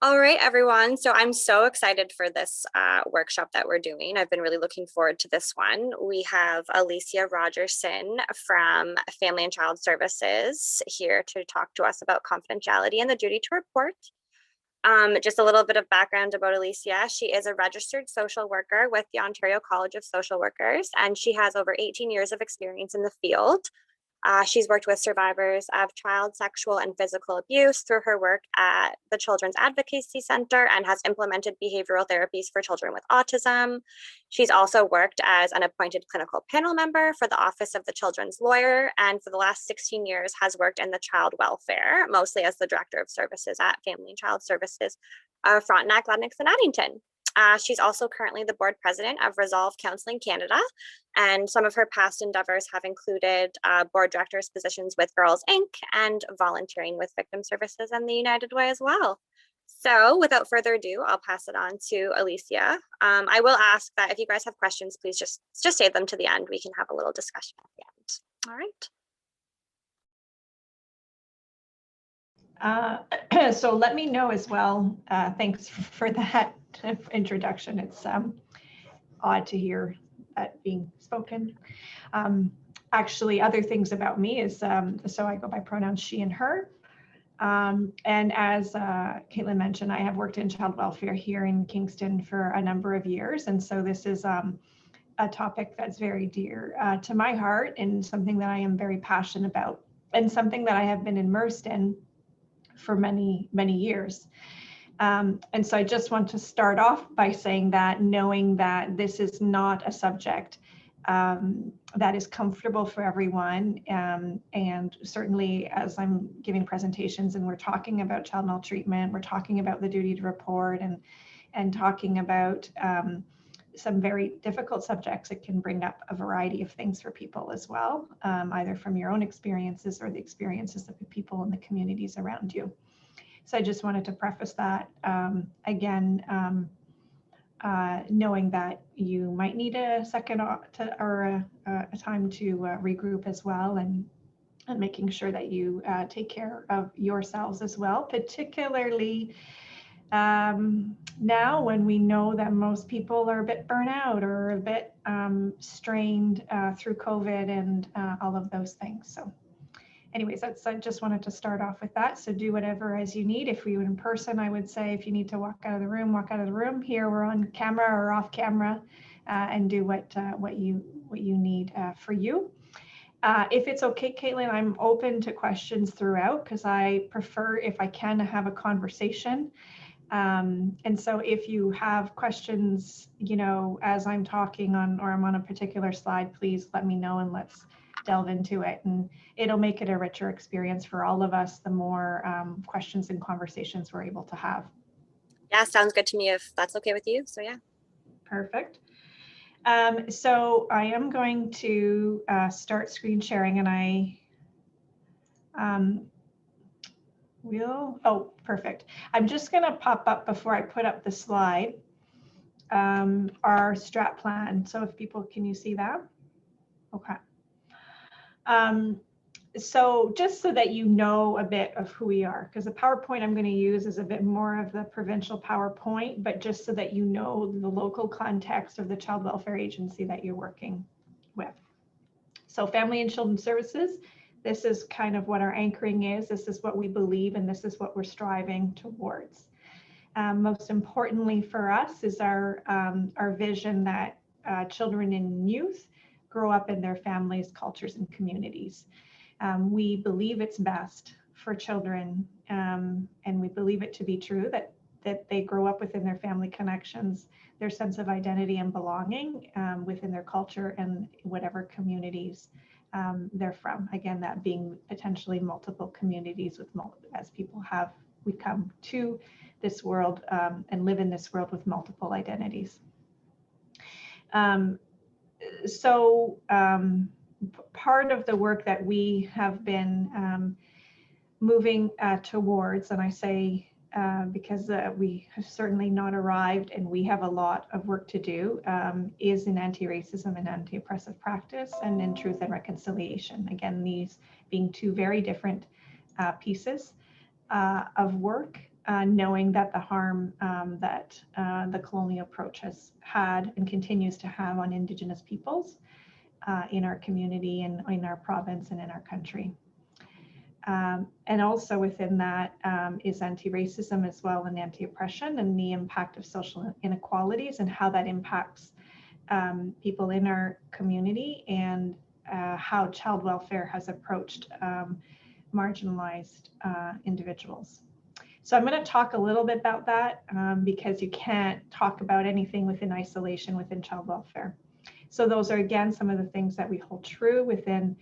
All right, everyone. So I'm so excited for this workshop that we're doing. I've been really looking forward to this one. We have Alicia Rogerson from Family and Child Services here to talk to us about confidentiality and the duty to report. Just a little bit of background about Alicia. She is a registered social worker with the Ontario College of Social Workers, and she has over 18 years of experience in the field. She's worked with survivors of child sexual and physical abuse through her work at the Children's Advocacy Center and has implemented behavioral therapies for children with autism. She's also worked as an appointed clinical panel member for the Office of the Children's Lawyer, and for the last 16 years has worked in the child welfare, mostly as the Director of Services at Family and Child Services, Frontenac, Lennox, and Addington. She's also currently the board president of Resolve Counseling Canada, and some of her past endeavors have included board directors positions with Girls Inc. and volunteering with Victim Services and the United Way as well. So without further ado, I'll pass it on to Alicia. I will ask that if you guys have questions, please just save them to the end. We can have a little discussion at the end. All right. So let me know as well. Thanks for that introduction. It's odd to hear that being spoken. Actually, other things about me is, so I go by pronouns she and her. And as Caitlin mentioned, I have worked in child welfare here in Kingston for a number of years. And so this is a topic that's very dear to my heart and something that I am very passionate about and something that I have been immersed in for many, many years. And so I just want to start off by saying that, knowing that this is not a subject that is comfortable for everyone. And certainly as I'm giving presentations and we're talking about child maltreatment, we're talking about the duty to report and talking about some very difficult subjects, it can bring up a variety of things for people as well, either from your own experiences or the experiences of the people in the communities around you. So I just wanted to preface that again, knowing that you might need a second or a time to regroup as well, and making sure that you take care of yourselves as well, particularly now when we know that most people are a bit burnout or a bit strained through COVID and all of those things. So anyways, I just wanted to start off with that. So do whatever as you need. If we were in person, I would say if you need to walk out of the room, walk out of the room. Here we're on camera or off camera, and do what you need for you. If it's okay, Caitlin, I'm open to questions throughout because I prefer, if I can, to have a conversation. And so if you have questions, as I'm talking on, or I'm on a particular slide, please let me know and let's delve into it, and it'll make it a richer experience for all of us the more questions and conversations we're able to have. Yeah, sounds good to me if that's okay with you. So yeah. Perfect. So I am going to start screen sharing, and I will, oh, perfect. I'm just going to pop up before I put up the slide, our strat plan. So if people, can you see that? Okay. So just so that you know a bit of who we are, because the PowerPoint I'm going to use is a bit more of the provincial PowerPoint, but just so that you know the local context of the child welfare agency that you're working with. So Family and Children Services, this is kind of what our anchoring is. This is what we believe, and this is what we're striving towards. Most importantly for us is our vision that children and youth grow up in their families, cultures, and communities. We believe it's best for children, and we believe it to be true that they grow up within their family connections, their sense of identity and belonging within their culture and whatever communities they're from. Again, that being potentially multiple communities with as people we come to this world and live in this world with multiple identities. So part of the work that we have been moving towards, and I say because we have certainly not arrived and we have a lot of work to do, is in anti-racism and anti-oppressive practice and in truth and reconciliation. Again, these being two very different pieces of work, knowing that the harm that the colonial approach has had and continues to have on Indigenous peoples in our community and in our province and in our country. And also within that is anti-racism as well, and anti-oppression, and the impact of social inequalities and how that impacts people in our community, and how child welfare has approached marginalized individuals. So I'm going to talk a little bit about that because you can't talk about anything within isolation within child welfare. So those are, again, some of the things that we hold true within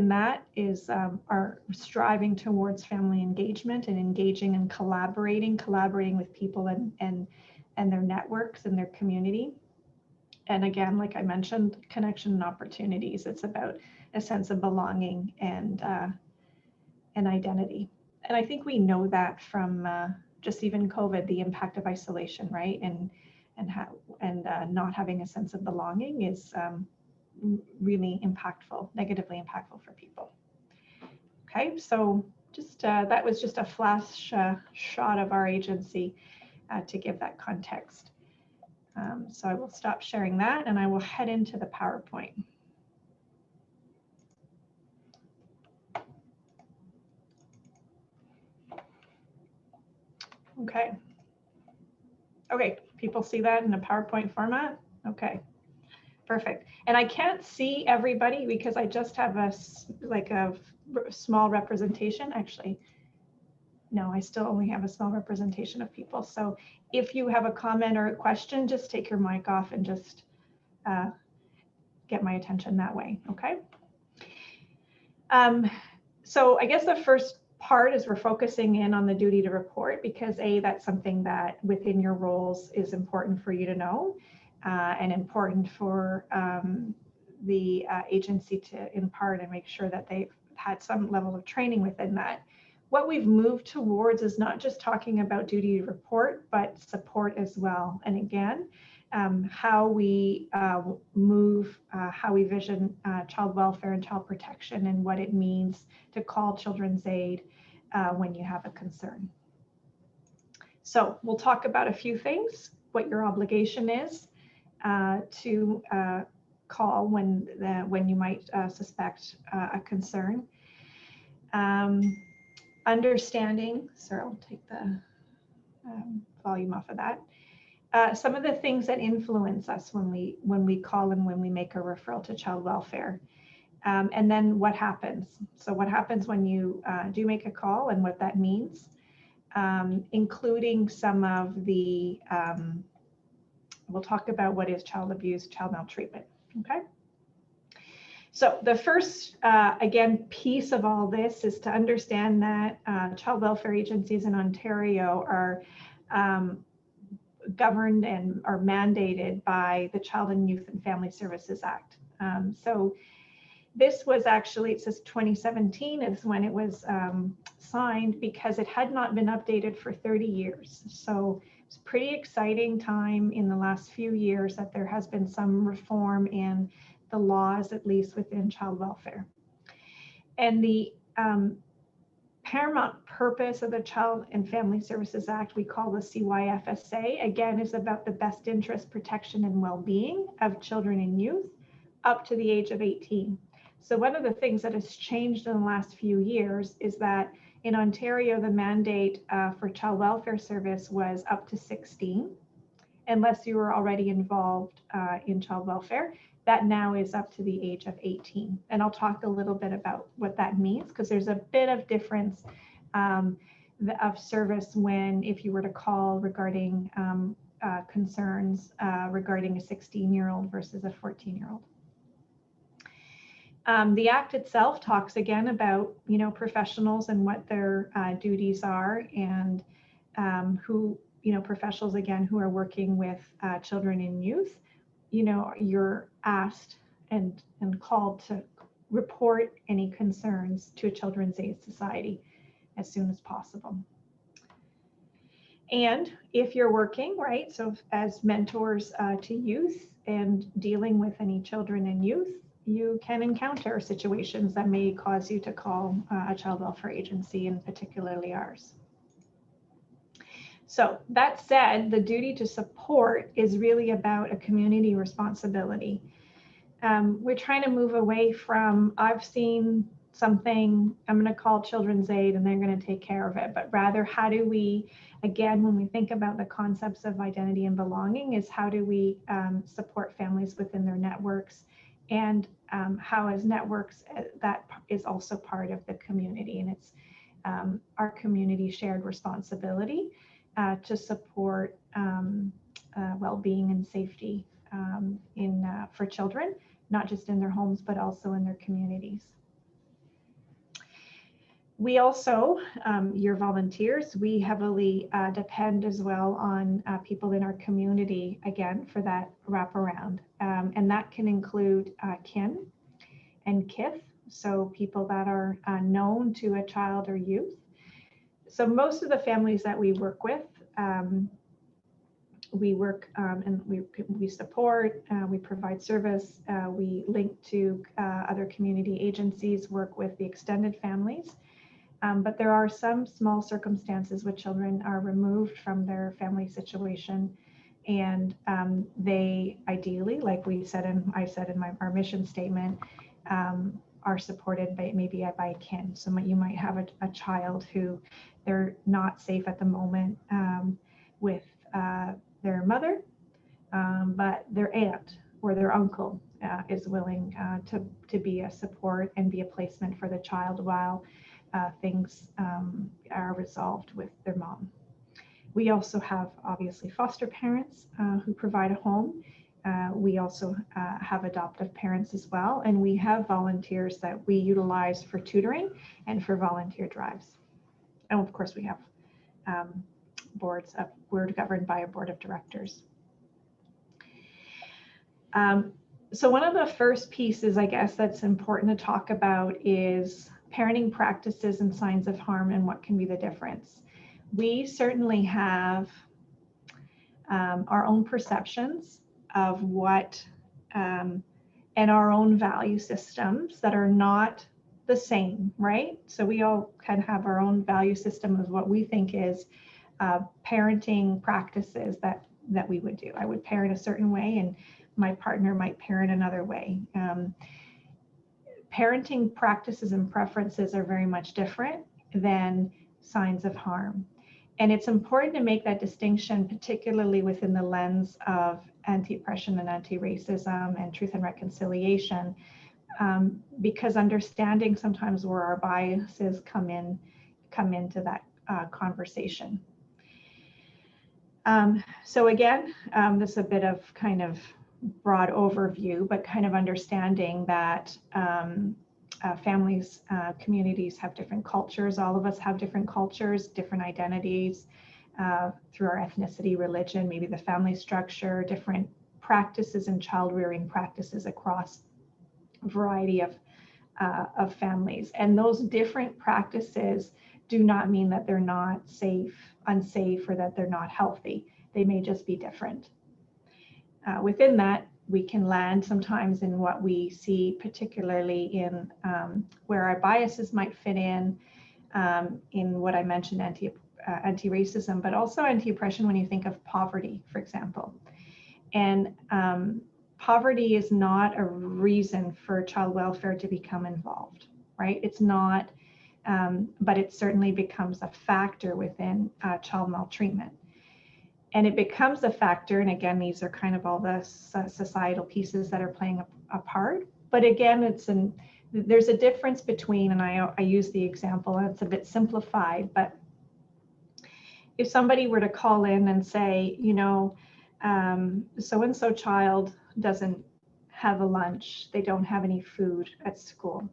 that is our striving towards family engagement and engaging and collaborating with people and their networks and their community. And again, like I mentioned, connection and opportunities. It's about a sense of belonging and identity. And I think we know that from just even COVID, the impact of isolation, right? And not having a sense of belonging is really impactful, negatively impactful for people. Okay, so just that was just a flash shot of our agency to give that context. So I will stop sharing that and I will head into the PowerPoint. Okay. Okay, people see that in a PowerPoint format? Okay, perfect. And I can't see everybody because I just have a small representation. Actually, no, I still only have a small representation of people. So if you have a comment or a question, just take your mic off and just get my attention that way, okay? So I guess the first part is we're focusing in on the duty to report because that's something that within your roles is important for you to know and important for the agency to impart and make sure that they've had some level of training within that. What we've moved towards is not just talking about duty to report, but support as well. And again, how we move, how we vision child welfare and child protection and what it means to call Children's Aid when you have a concern. So we'll talk about a few things, what your obligation is to call when you might suspect a concern. Understanding, sorry, I'll take the volume off of that. Some of the things that influence us when we call and when we make a referral to child welfare. And then what happens? So what happens when you do make a call and what that means, including some of the, we'll talk about what is child abuse, child maltreatment, okay? So the first, again, piece of all this is to understand that child welfare agencies in Ontario are governed and are mandated by the Child and Youth and Family Services Act. So this was actually, it says 2017 is when it was signed because it had not been updated for 30 years. So it's a pretty exciting time in the last few years that there has been some reform in the laws, at least within child welfare. And the paramount purpose of the Child and Family Services Act, we call the CYFSA, again, is about the best interest, protection, and well-being of children and youth up to the age of 18. So one of the things that has changed in the last few years is that in Ontario, the mandate for child welfare service was up to 16, unless you were already involved in child welfare. That now is up to the age of 18. And I'll talk a little bit about what that means, because there's a bit of difference of service when, if you were to call regarding concerns regarding a 16-year-old versus a 14-year-old. The Act itself talks again about, professionals and what their duties are, and who, professionals again who are working with children and youth. You're asked and called to report any concerns to a Children's Aid Society as soon as possible. And if you're working, right, so as mentors to youth and dealing with any children and youth, you can encounter situations that may cause you to call a child welfare agency, and particularly ours. So that said, the duty to support is really about a community responsibility. We're trying to move away from, I've seen something, I'm going to call Children's Aid and they're going to take care of it, but rather how do we, again, when we think about the concepts of identity and belonging, is how do we support families within their networks, and how as networks that is also part of the community, and it's our community shared responsibility to support well-being and safety for children, not just in their homes, but also in their communities. We also, your volunteers, we heavily depend as well on people in our community, again, for that wraparound. And that can include kin and kith, so people that are known to a child or youth. So most of the families that we work with, and we support, we provide service, we link to other community agencies, work with the extended families. But there are some small circumstances where children are removed from their family situation, and they ideally, like I said in our mission statement, are supported by maybe by kin. So you might have a child who they're not safe at the moment with their mother, but their aunt or their uncle is willing to be a support and be a placement for the child while things are resolved with their mom. We also have obviously foster parents who provide a home. We also have adoptive parents as well, and we have volunteers that we utilize for tutoring and for volunteer drives. And of course we have we're governed by a board of directors. So one of the first pieces, I guess, that's important to talk about is parenting practices and signs of harm and what can be the difference. We certainly have our own perceptions of what and our own value systems that are not the same, right? So we all kind of have our own value system of what we think is parenting practices that we would do. I would parent a certain way and my partner might parent another way. Parenting practices and preferences are very much different than signs of harm. And it's important to make that distinction, particularly within the lens of anti-oppression and anti-racism and truth and reconciliation, because understanding sometimes where our biases come into that conversation. So again, this is a bit of kind of broad overview, but kind of understanding that families, communities have different cultures. All of us have different cultures, different identities through our ethnicity, religion, maybe the family structure, different practices and child rearing practices across a variety of families. And those different practices do not mean that they're not unsafe, or that they're not healthy. They may just be different. Within that, we can land sometimes in what we see, particularly in where our biases might fit in what I mentioned, anti-racism, but also anti-oppression when you think of poverty, for example. And poverty is not a reason for child welfare to become involved, right? It's not, but it certainly becomes a factor within child maltreatment. And it becomes a factor, and again, these are kind of all the societal pieces that are playing a part. But again, there's a difference between, and I use the example, and it's a bit simplified, but if somebody were to call in and say, you know, so-and-so child doesn't have a lunch, they don't have any food at school.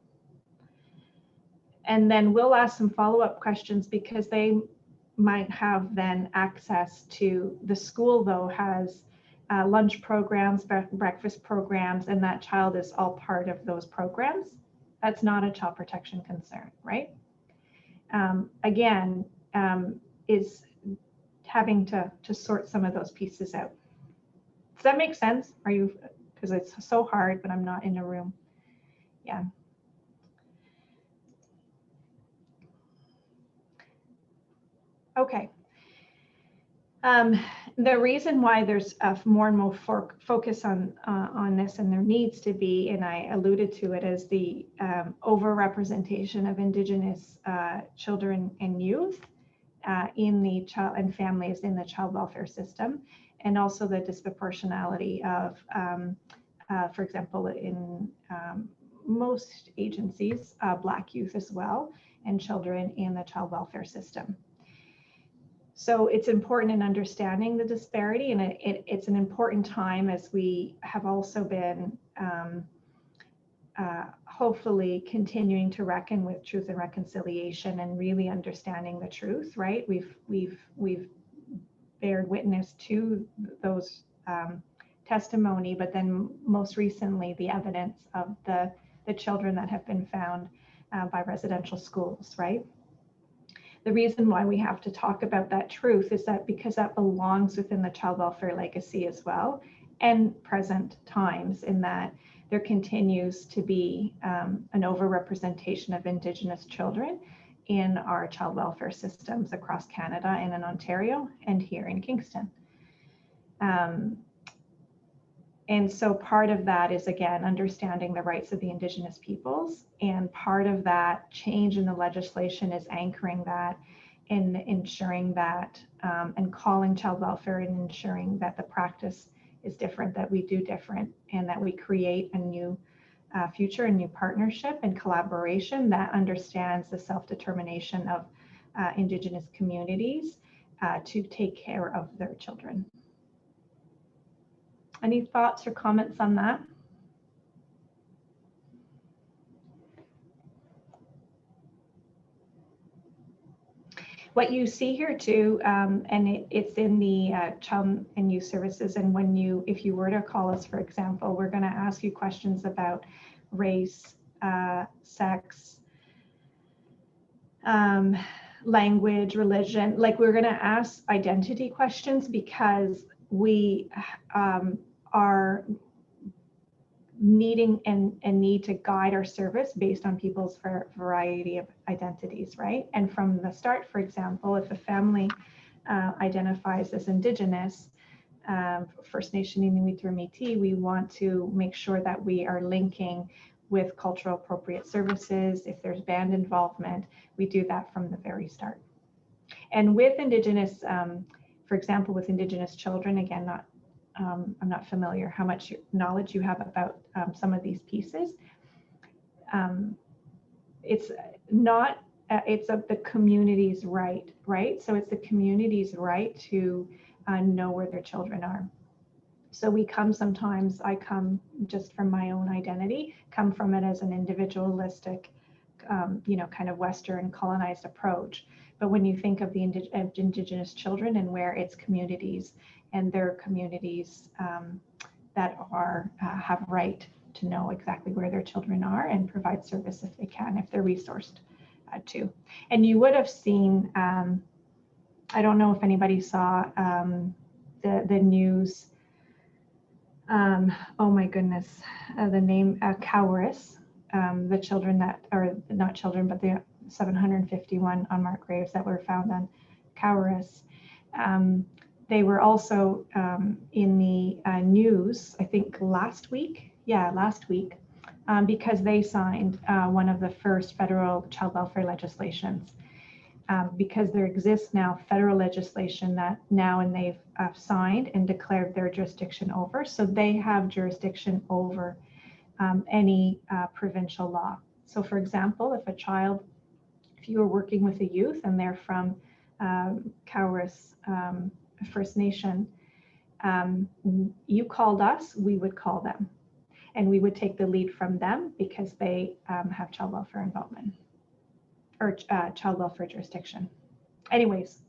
And then we'll ask some follow-up questions because they might have then access to the school, though, has lunch programs, breakfast programs, and that child is all part of those programs. That's not a child protection concern, right? Again, is having to sort some of those pieces out. Does that make sense? Are you, because it's so hard, but I'm not in a room. Yeah. Okay. Um, the reason why there's more and more focus on this, and there needs to be, and I alluded to it, as the overrepresentation of Indigenous children and youth in the child and families in the child welfare system, and also the disproportionality of, for example, in most agencies, Black youth as well, and children in the child welfare system. So it's important in understanding the disparity, and it's an important time as we have also been hopefully continuing to reckon with truth and reconciliation and really understanding the truth, right? We've bared witness to those testimony, but then most recently the evidence of the children that have been found by residential schools, right? The reason why we have to talk about that truth is that because that belongs within the child welfare legacy as well, and present times, in that there continues to be an overrepresentation of Indigenous children in our child welfare systems across Canada and in Ontario and here in Kingston. And so part of that is, again, understanding the rights of the Indigenous peoples. And part of that change in the legislation is anchoring that in ensuring that and calling child welfare and ensuring that the practice is different, that we do different, and that we create a new future, a new partnership and collaboration that understands the self-determination of Indigenous communities to take care of their children. Any thoughts or comments on that? What you see here too, and it's in the Child and Youth Services, and when if you were to call us, for example, we're going to ask you questions about race, sex, language, religion. Like, we're going to ask identity questions because we are needing and need to guide our service based on people's variety of identities, right? And from the start, for example, if a family identifies as Indigenous, First Nation, Inuit, or Métis, we want to make sure that we are linking with cultural appropriate services. If there's band involvement, we do that from the very start. And with Indigenous, for example, with Indigenous children, again, I'm not familiar how much knowledge you have about some of these pieces. It's not, it's of the community's right? So it's the community's right to know where their children are. So we come sometimes, I come just from my own identity, come from it as an individualistic, kind of Western colonized approach. But when you think of the Indigenous children and where it's communities and their communities that are have right to know exactly where their children are and provide service if they can, if they're resourced to. And you would have seen, I don't know if anybody saw the news, oh my goodness, the name Cowris, the children that are not children, but the 751 unmarked graves that were found on Cowris. They were also in the news, I think last week, because they signed one of the first federal child welfare legislations. Because there exists now federal legislation that now, and they've signed and declared their jurisdiction over. So they have jurisdiction over any provincial law. So for example, if you are working with a youth and they're from Cowris First Nation, you called us, we would call them. And we would take the lead from them because they have child welfare involvement or child welfare jurisdiction. Anyways,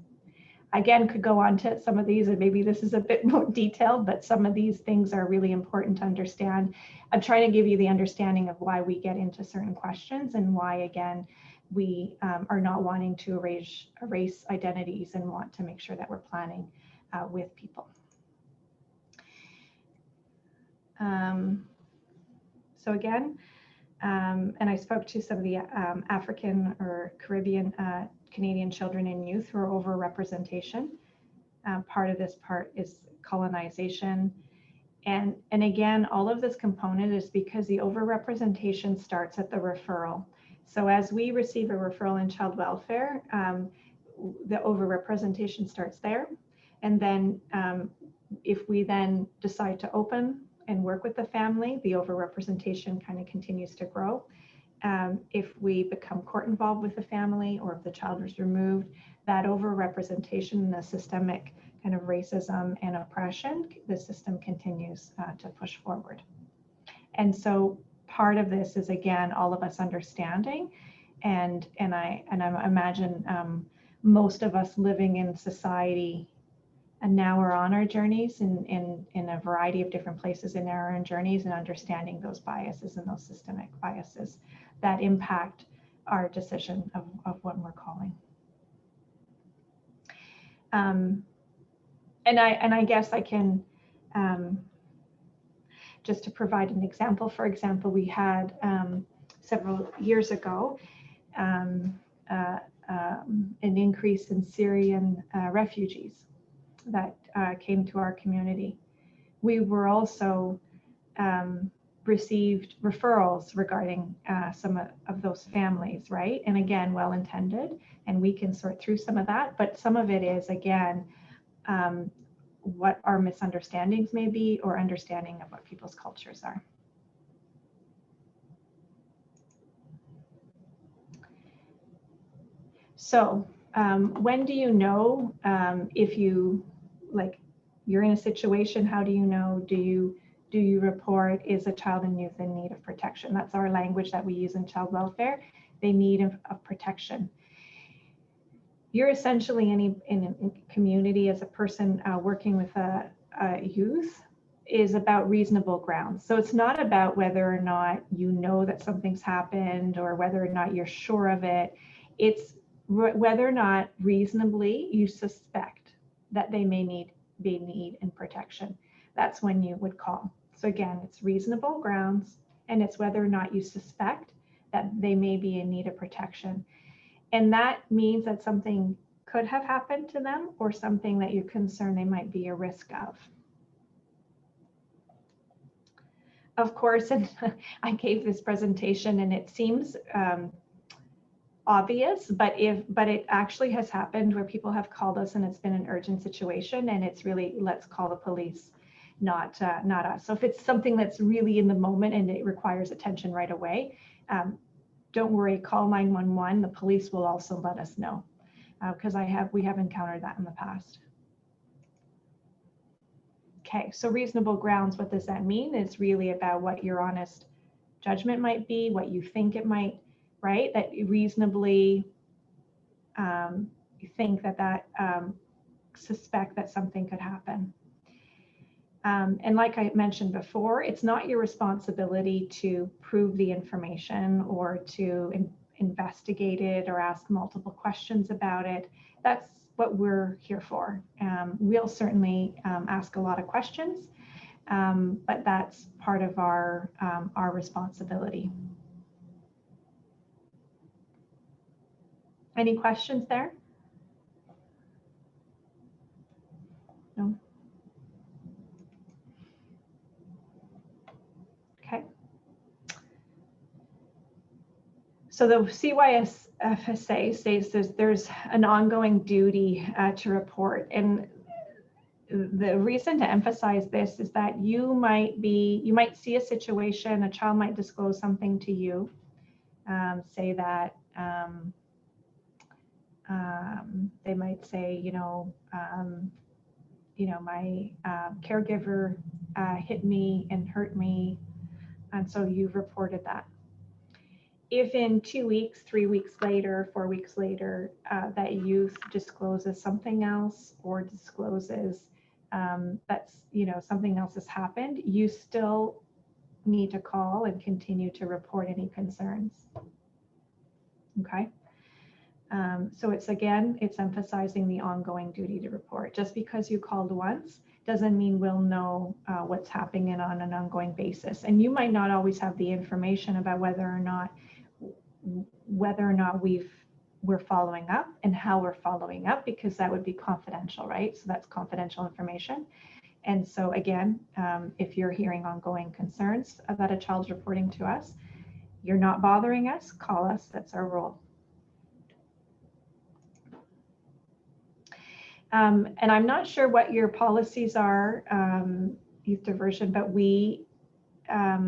again, could go on to some of these, and maybe this is a bit more detailed, but some of these things are really important to understand. I'm trying to give you the understanding of why we get into certain questions and why, again, we are not wanting to erase identities and want to make sure that we're planning with people. So again, and I spoke to some of the African or Caribbean Canadian children and youth who are overrepresentation part of this part is colonization. And again, all of this component is because the overrepresentation starts at the referral. So as we receive a referral in child welfare, the overrepresentation starts there. And then if we then decide to open and work with the family, the overrepresentation kind of continues to grow. If we become court involved with the family, or if the child is removed, that overrepresentation and the systemic kind of racism and oppression, the system continues to push forward. And so part of this is, again, all of us understanding, and I imagine most of us living in society, and now we're on our journeys in a variety of different places in our own journeys, and understanding those biases and those systemic biases that impact our decision of what we're calling. And I guess I can, just to provide an example, for example, we had several years ago an increase in Syrian refugees that came to our community. We were also received referrals regarding some of those families, right? And again, well-intended, and we can sort through some of that, but some of it is, again, what our misunderstandings may be, or understanding of what people's cultures are. So when do you know if you, like, you're in a situation? How do you know? Do you report, is a child and youth in need of protection? That's our language that we use in child welfare. They need of protection. You're essentially in a community as a person working with a youth is about reasonable grounds. So it's not about whether or not you know that something's happened or whether or not you're sure of it. It's whether or not reasonably you suspect that they may need in protection. That's when you would call. So again, it's reasonable grounds, and it's whether or not you suspect that they may be in need of protection. And that means that something could have happened to them, or something that you're concerned they might be a risk of. Of course, and I gave this presentation and it seems obvious, but it actually has happened where people have called us and it's been an urgent situation, and it's really, let's call the police, not us. So if it's something that's really in the moment and it requires attention right away, don't worry, call 911. The police will also let us know, because we have encountered that in the past. Okay, so reasonable grounds, what does that mean? It's really about what your honest judgment might be, what you think it might, right? That you reasonably you think that suspect that something could happen. And like I mentioned before, it's not your responsibility to prove the information or to investigate it or ask multiple questions about it. That's what we're here for. We'll certainly ask a lot of questions, but that's part of our responsibility. Any questions there? No? Okay. So the CYSFSA states there's an ongoing duty to report. And the reason to emphasize this is that you might see a situation, a child might disclose something to you, say that they might say, my caregiver hit me and hurt me, and so you've reported that. If in 2 weeks, 3 weeks later, 4 weeks later, that youth discloses something else, or discloses that's, something else has happened, you still need to call and continue to report any concerns. Okay. So it's emphasizing the ongoing duty to report. Just because you called once doesn't mean we'll know what's happening on an ongoing basis. And you might not always have the information about whether or not we've we're following up and how we're following up, because that would be confidential, right? So that's confidential information. And so again, if you're hearing ongoing concerns about a child reporting to us, you're not bothering us, call us. That's our role. And I'm not sure what your policies are, youth diversion, but we, I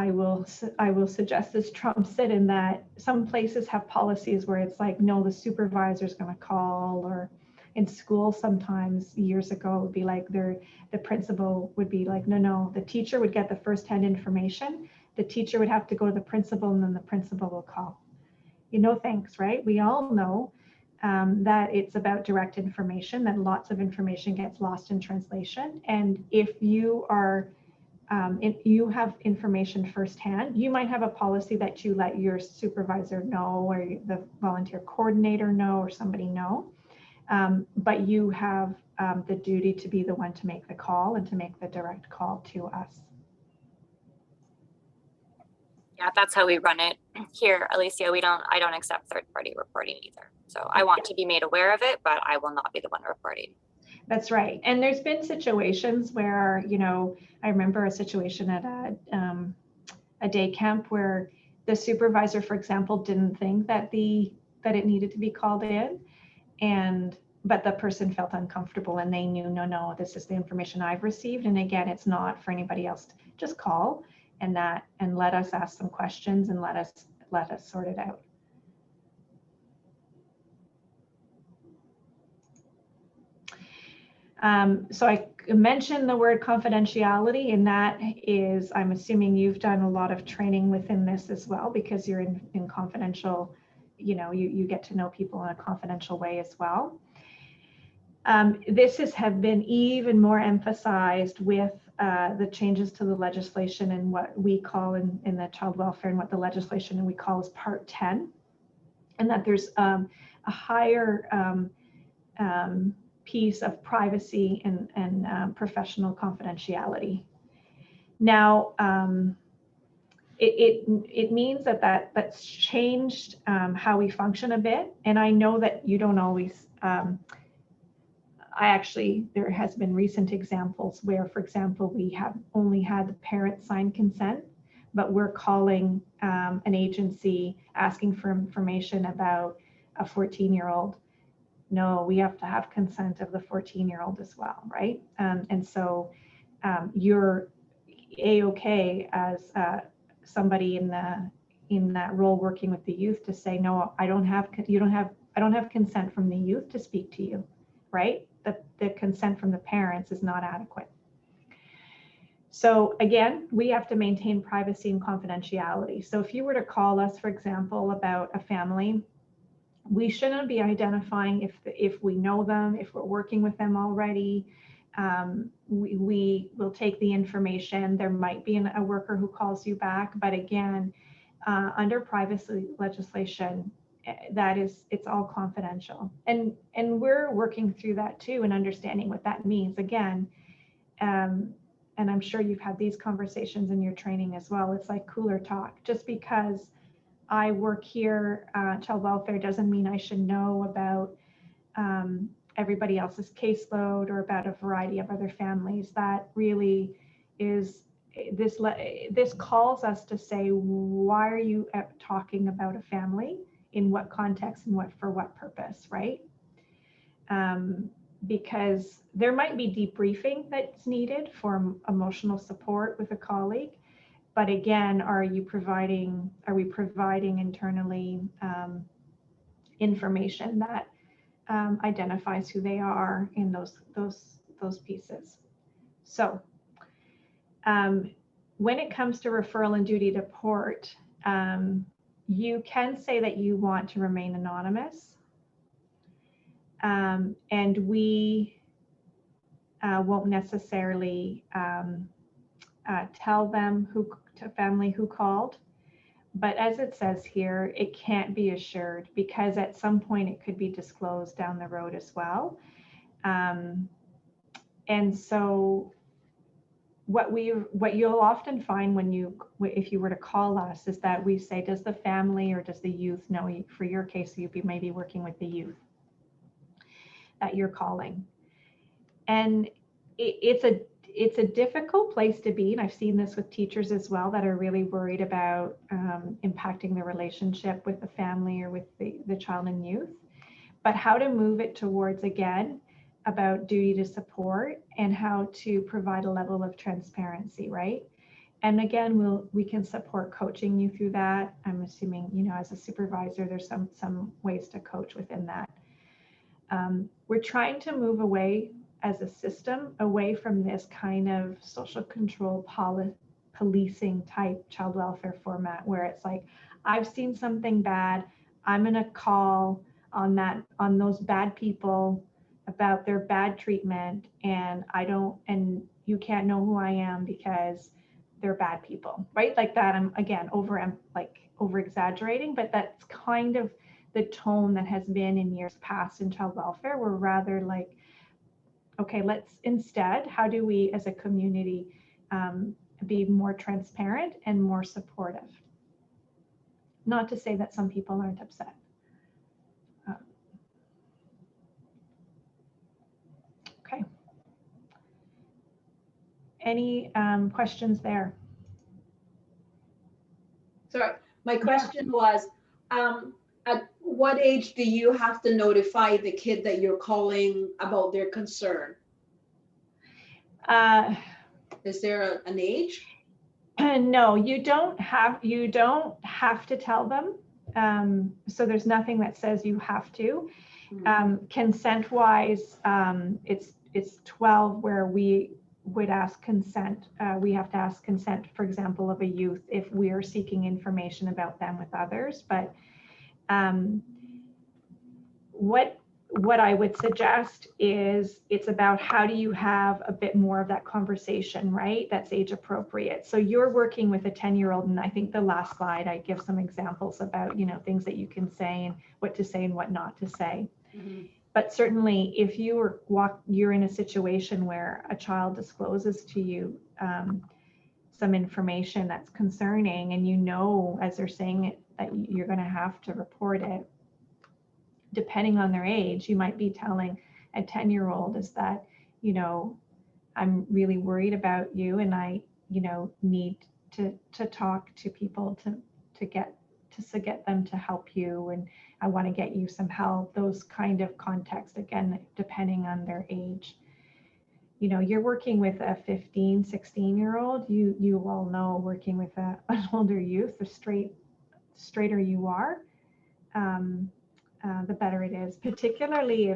will suggest this trumps it, in that some places have policies where it's like, no, the supervisor is going to call, or in school sometimes years ago it would be like the principal would be like, no, the teacher would get the firsthand information. The teacher would have to go to the principal, and then the principal will call. Thanks, right? We all know that it's about direct information, that lots of information gets lost in translation. And if you are if you have information firsthand, you might have a policy that you let your supervisor know, or the volunteer coordinator know, or somebody know. But you have the duty to be the one to make the call and to make the direct call to us. Yeah, that's how we run it here, Alicia. I don't accept third-party reporting either. So I want to be made aware of it, but I will not be the one reporting. That's right. And there's been situations where, I remember a situation at a day camp where the supervisor, for example, didn't think that it needed to be called in, but the person felt uncomfortable, and they knew, no, this is the information I've received. And again, it's not for anybody else to just call and let us ask some questions and let us sort it out. So I mentioned the word confidentiality, and that is, I'm assuming you've done a lot of training within this as well, because you're in confidential, you get to know people in a confidential way as well. This have been even more emphasized with the changes to the legislation, and what we call in the child welfare, and what the legislation and we call as Part 10, and that there's a higher piece of privacy and professional confidentiality. Now, it means that's changed how we function a bit. And I know that you don't always, there has been recent examples where, for example, we have only had the parent sign consent, but we're calling an agency asking for information about a 14-year-old. No, we have to have consent of the 14-year-old as well, right? And so you're A-okay as somebody in that role working with the youth to say, no, I don't have consent from the youth to speak to you, right? The consent from the parents is not adequate. So again, we have to maintain privacy and confidentiality. So if you were to call us, for example, about a family, we shouldn't be identifying if we know them, if we're working with them already. We will take the information. There might be a worker who calls you back, but again, under privacy legislation, it's all confidential. And we're working through that too, and understanding what that means. Again, and I'm sure you've had these conversations in your training as well. It's like cooler talk. Just because I work here, child welfare, doesn't mean I should know about everybody else's caseload or about a variety of other families. That really is, this calls us to say, why are you talking about a family? In what context and for what purpose, right? Because there might be debriefing that's needed for emotional support with a colleague. But again, are we providing internally information that identifies who they are in those pieces? So when it comes to referral and duty to port, you can say that you want to remain anonymous, and we won't necessarily tell them family who called, but as it says here, it can't be assured, because at some point it could be disclosed down the road as well. And so what you'll often find if you were to call us is that we say, does the family or does the youth know you? For your case, you'd be maybe working with the youth that you're calling. And it's a difficult place to be. And I've seen this with teachers as well that are really worried about impacting the relationship with the family or with the child and youth. But how to move it towards, again, about duty to support and how to provide a level of transparency, right? And again, we can support coaching you through that. I'm assuming, as a supervisor, there's some ways to coach within that. We're trying to move away as a system, away from this kind of social control policing type child welfare format where it's like, I've seen something bad, I'm going to call on those bad people about their bad treatment, and you can't know who I am because they're bad people, right? Like that. I'm again over exaggerating, but that's kind of the tone that has been in years past in child welfare. We're rather like, okay, let's instead, how do we as a community be more transparent and more supportive? Not to say that some people aren't upset. Okay. Any questions there? Sorry, my question was, at what age do you have to notify the kid that you're calling about their concern? Is there an age? No, you don't have to tell them. So there's nothing that says you have to. Consent wise, it's 12 where we would ask consent. We have to ask consent, for example, of a youth if we are seeking information about them with others. But what I would suggest is it's about how do you have a bit more of that conversation, right? That's age appropriate. So you're working with a 10-year-old, and I think the last slide, I give some examples about, things that you can say and what to say and what not to say. Mm-hmm. But certainly if you're in a situation where a child discloses to you some information that's concerning, and as they're saying it, that you're going to have to report it, depending on their age, you might be telling a 10-year-old is that, I'm really worried about you, and I, need to talk to people to get them to help you, and I want to get you some help. Those kind of context, again, depending on their age. You're working with a 15, 16-year-old, you all know, working with an older youth, the straighter you are, the better it is, particularly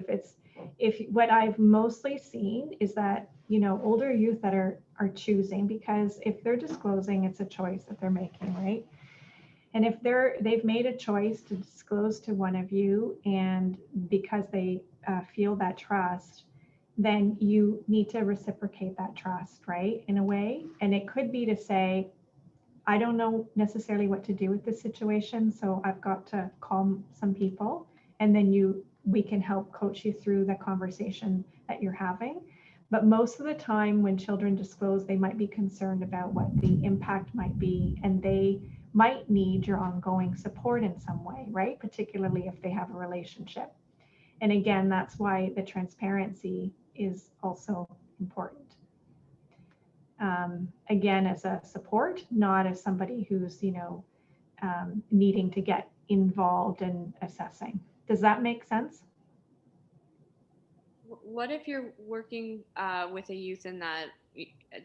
if what I've mostly seen is that, older youth that are choosing, because if they're disclosing, it's a choice that they're making, right? And if they've made a choice to disclose to one of you, and because they feel that trust, then you need to reciprocate that trust, right? In a way. And it could be to say, I don't know necessarily what to do with this situation, so I've got to call some people, and then we can help coach you through the conversation that you're having. But most of the time when children disclose, they might be concerned about what the impact might be, and they might need your ongoing support in some way, right? Particularly if they have a relationship. And again, that's why the transparency is also important. Again, as a support, not as somebody who's, needing to get involved in assessing. Does that make sense? What if you're working with a youth in that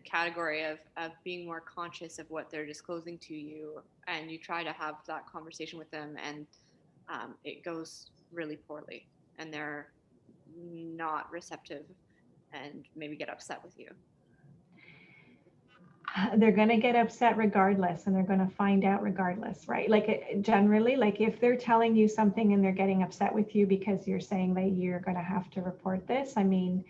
category of being more conscious of what they're disclosing to you, and you try to have that conversation with them, and it goes really poorly, and they're not receptive and maybe get upset with you? They're going to get upset regardless, and they're going to find out regardless, right? Like generally, like if they're telling you something and they're getting upset with you because you're saying that you're going to have to report this, I mean,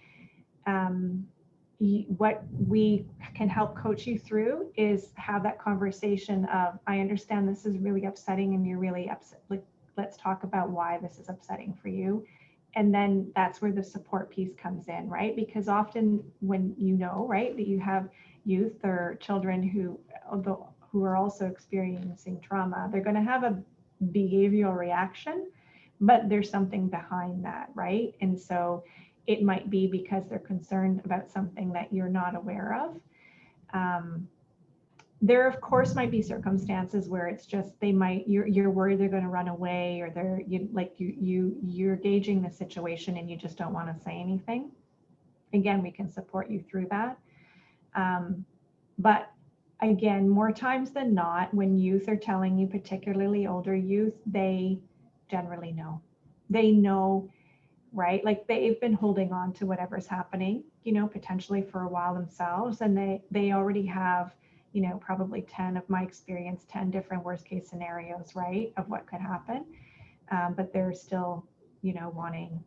what we can help coach you through is have that conversation of, I understand this is really upsetting and you're really upset. Like, let's talk about why this is upsetting for you. and then that's where the support piece comes in, right? Because often when you know, right, that you have youth or children who are also experiencing trauma, they're going to have a behavioral reaction, but there's something behind that, right? And so it might be because they're concerned about something that you're not aware of. There, of course, might be circumstances where it's just you're worried they're going to run away, or you're gauging the situation and you just don't want to say anything. Again, we can support you through that. But again, more times than not, when youth are telling you, particularly older youth, they generally know. They know, right? Like they've been holding on to whatever's happening, potentially for a while themselves, and they already have, probably 10 of my experience, 10 different worst case scenarios, right, of what could happen. But they're still, wanting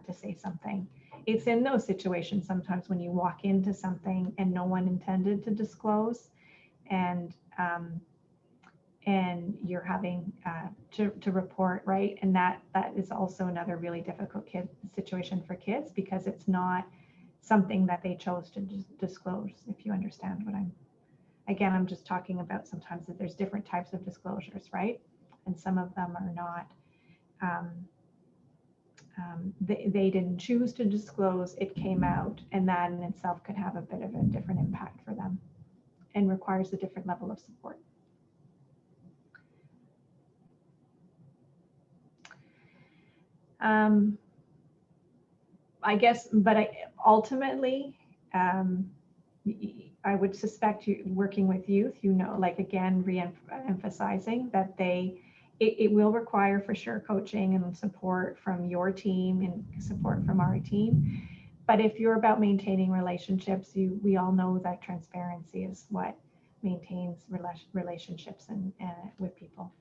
to say something. It's in those situations sometimes when you walk into something and no one intended to disclose, and you're having to report, right? And that is also another really difficult situation for kids, because it's not something that they chose to disclose, if you understand what I'm just talking about. Sometimes that there's different types of disclosures, right? And some of them are not, they didn't choose to disclose, it came out, and that in itself could have a bit of a different impact for them and requires a different level of support. I guess, but ultimately, I would suspect you working with youth, like again, re-emphasizing that it will require for sure coaching and support from your team and support from our team. But if you're about maintaining relationships, we all know that transparency is what maintains relationships and with people.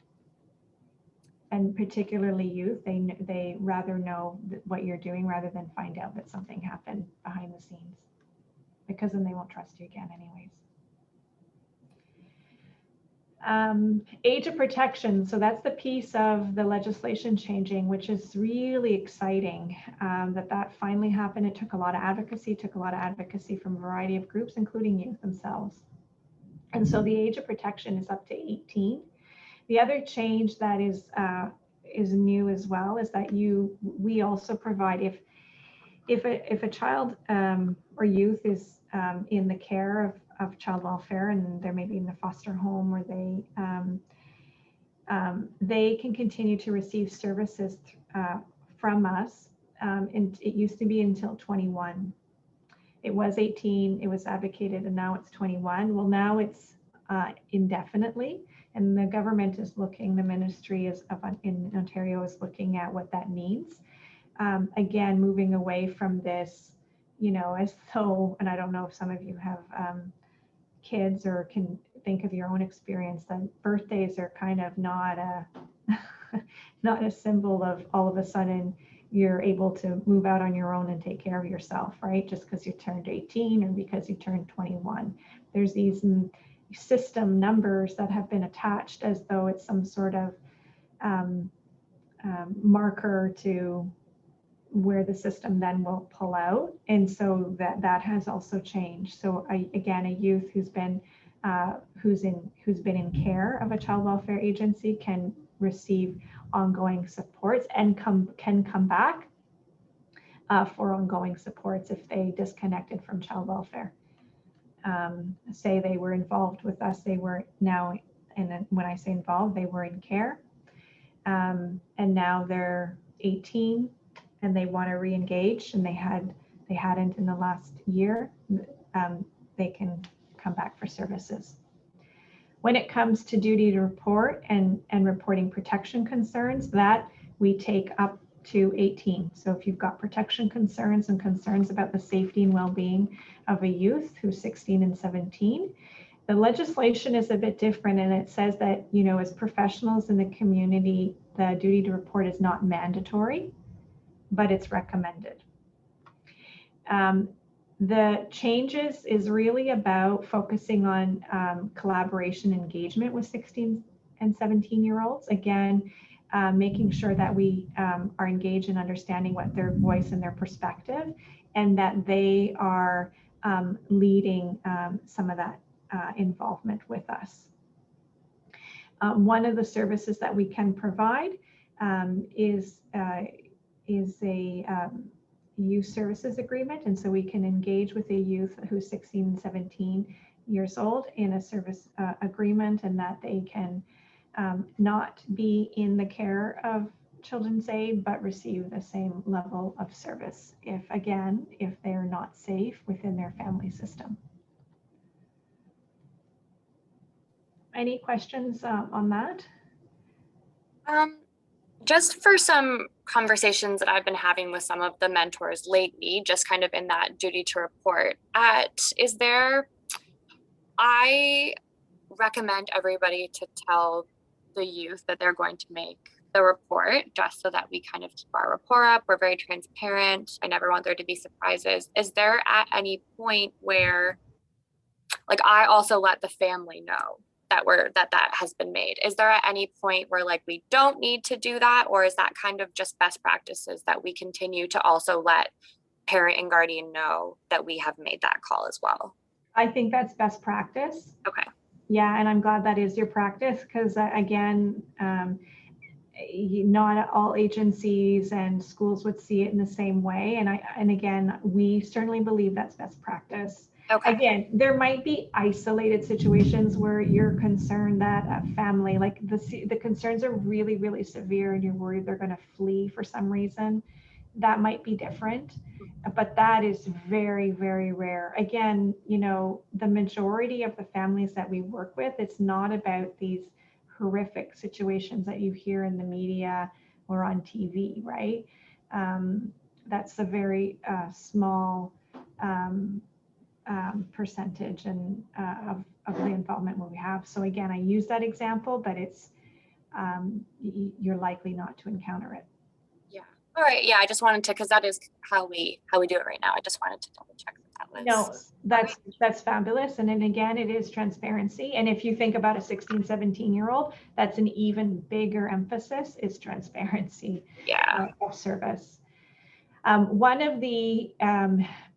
And particularly youth, they rather know what you're doing rather than find out that something happened behind the scenes, because then they won't trust you again anyways. Age of protection. So that's the piece of the legislation changing, which is really exciting that finally happened. It took a lot of advocacy, from a variety of groups, including youth themselves. And so the age of protection is up to 18. The other change that is new as well is that we also provide, if a child or youth is in the care of child welfare, and they're maybe in the foster home, or they can continue to receive services from us. And it used to be until 21. It was 18, it was advocated, and now it's 21. Well, now it's indefinitely, and the government is looking, the ministry in Ontario is looking at what that means. Again, moving away from this, as though, and I don't know if some of you have kids or can think of your own experience, that birthdays are kind of not a symbol of all of a sudden you're able to move out on your own and take care of yourself, right? Just because you turned 18 or because you turned 21. There's these system numbers that have been attached as though it's some sort of marker to where the system then will pull out. And so that has also changed. So again, a youth who's been in care of a child welfare agency can receive ongoing supports and can come back for ongoing supports if they disconnected from child welfare. Say they were involved with us, they were now, and then when I say involved, they were in care, and now they're 18 and they want to re-engage, and they hadn't in the last year, they can come back for services. When it comes to duty to report and reporting protection concerns, that we take up to 18. So if you've got protection concerns and concerns about the safety and well-being of a youth who's 16 and 17, the legislation is a bit different, and it says that, as professionals in the community, the duty to report is not mandatory, but it's recommended. The changes is really about focusing on collaboration engagement with 16 and 17-year-olds. Again, making sure that we are engaged in understanding what their voice and their perspective, and that they are leading some of that involvement with us. One of the services that we can provide is a youth services agreement. And so we can engage with a youth who's 16 and 17 years old in a service agreement, and that they can not be in the care of Children's Aid, but receive the same level of service if they're not safe within their family system. Any questions on that? Just for some conversations that I've been having with some of the mentors lately, just kind of in that duty to report I recommend everybody to tell the youth that they're going to make the report, just so that we kind of keep our rapport up. We're very transparent. I never want there to be surprises. Is there at any point where, like, I also let the family know that has been made? Is there at any point where, like, we don't need to do that, or is that kind of just best practices that we continue to also let parent and guardian know that we have made that call as well? I think that's best practice. Okay. Yeah, and I'm glad that is your practice, because again, not all agencies and schools would see it in the same way. And again, we certainly believe that's best practice. Okay. Again, there might be isolated situations where you're concerned that a family, like the concerns are really, really severe, and you're worried they're going to flee for some reason. That might be different, but that is very, very rare. Again, the majority of the families that we work with, it's not about these horrific situations that you hear in the media or on TV, right? That's a very small percentage of the involvement we have. So again, I use that example, but it's you're likely not to encounter it. Yeah. All right. Yeah, I just wanted to, because that is how we do it right now. I just wanted to double check that was. No, that's fabulous. And then again, it is transparency. And if you think about a 16, 17-year-old, that's an even bigger emphasis, is transparency. Yeah. Of service. One of the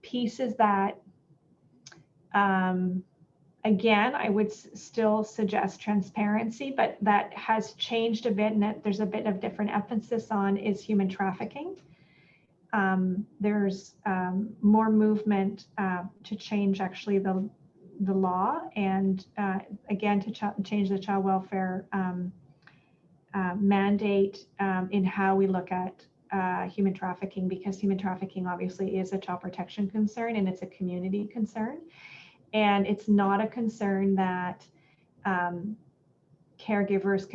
pieces that again, I would still suggest transparency, but that has changed a bit, and that there's a bit of different emphasis on, is human trafficking. There's more movement to change actually the law, and again, to change the child welfare mandate in how we look at human trafficking, because human trafficking obviously is a child protection concern, and it's a community concern. And it's not a concern that caregivers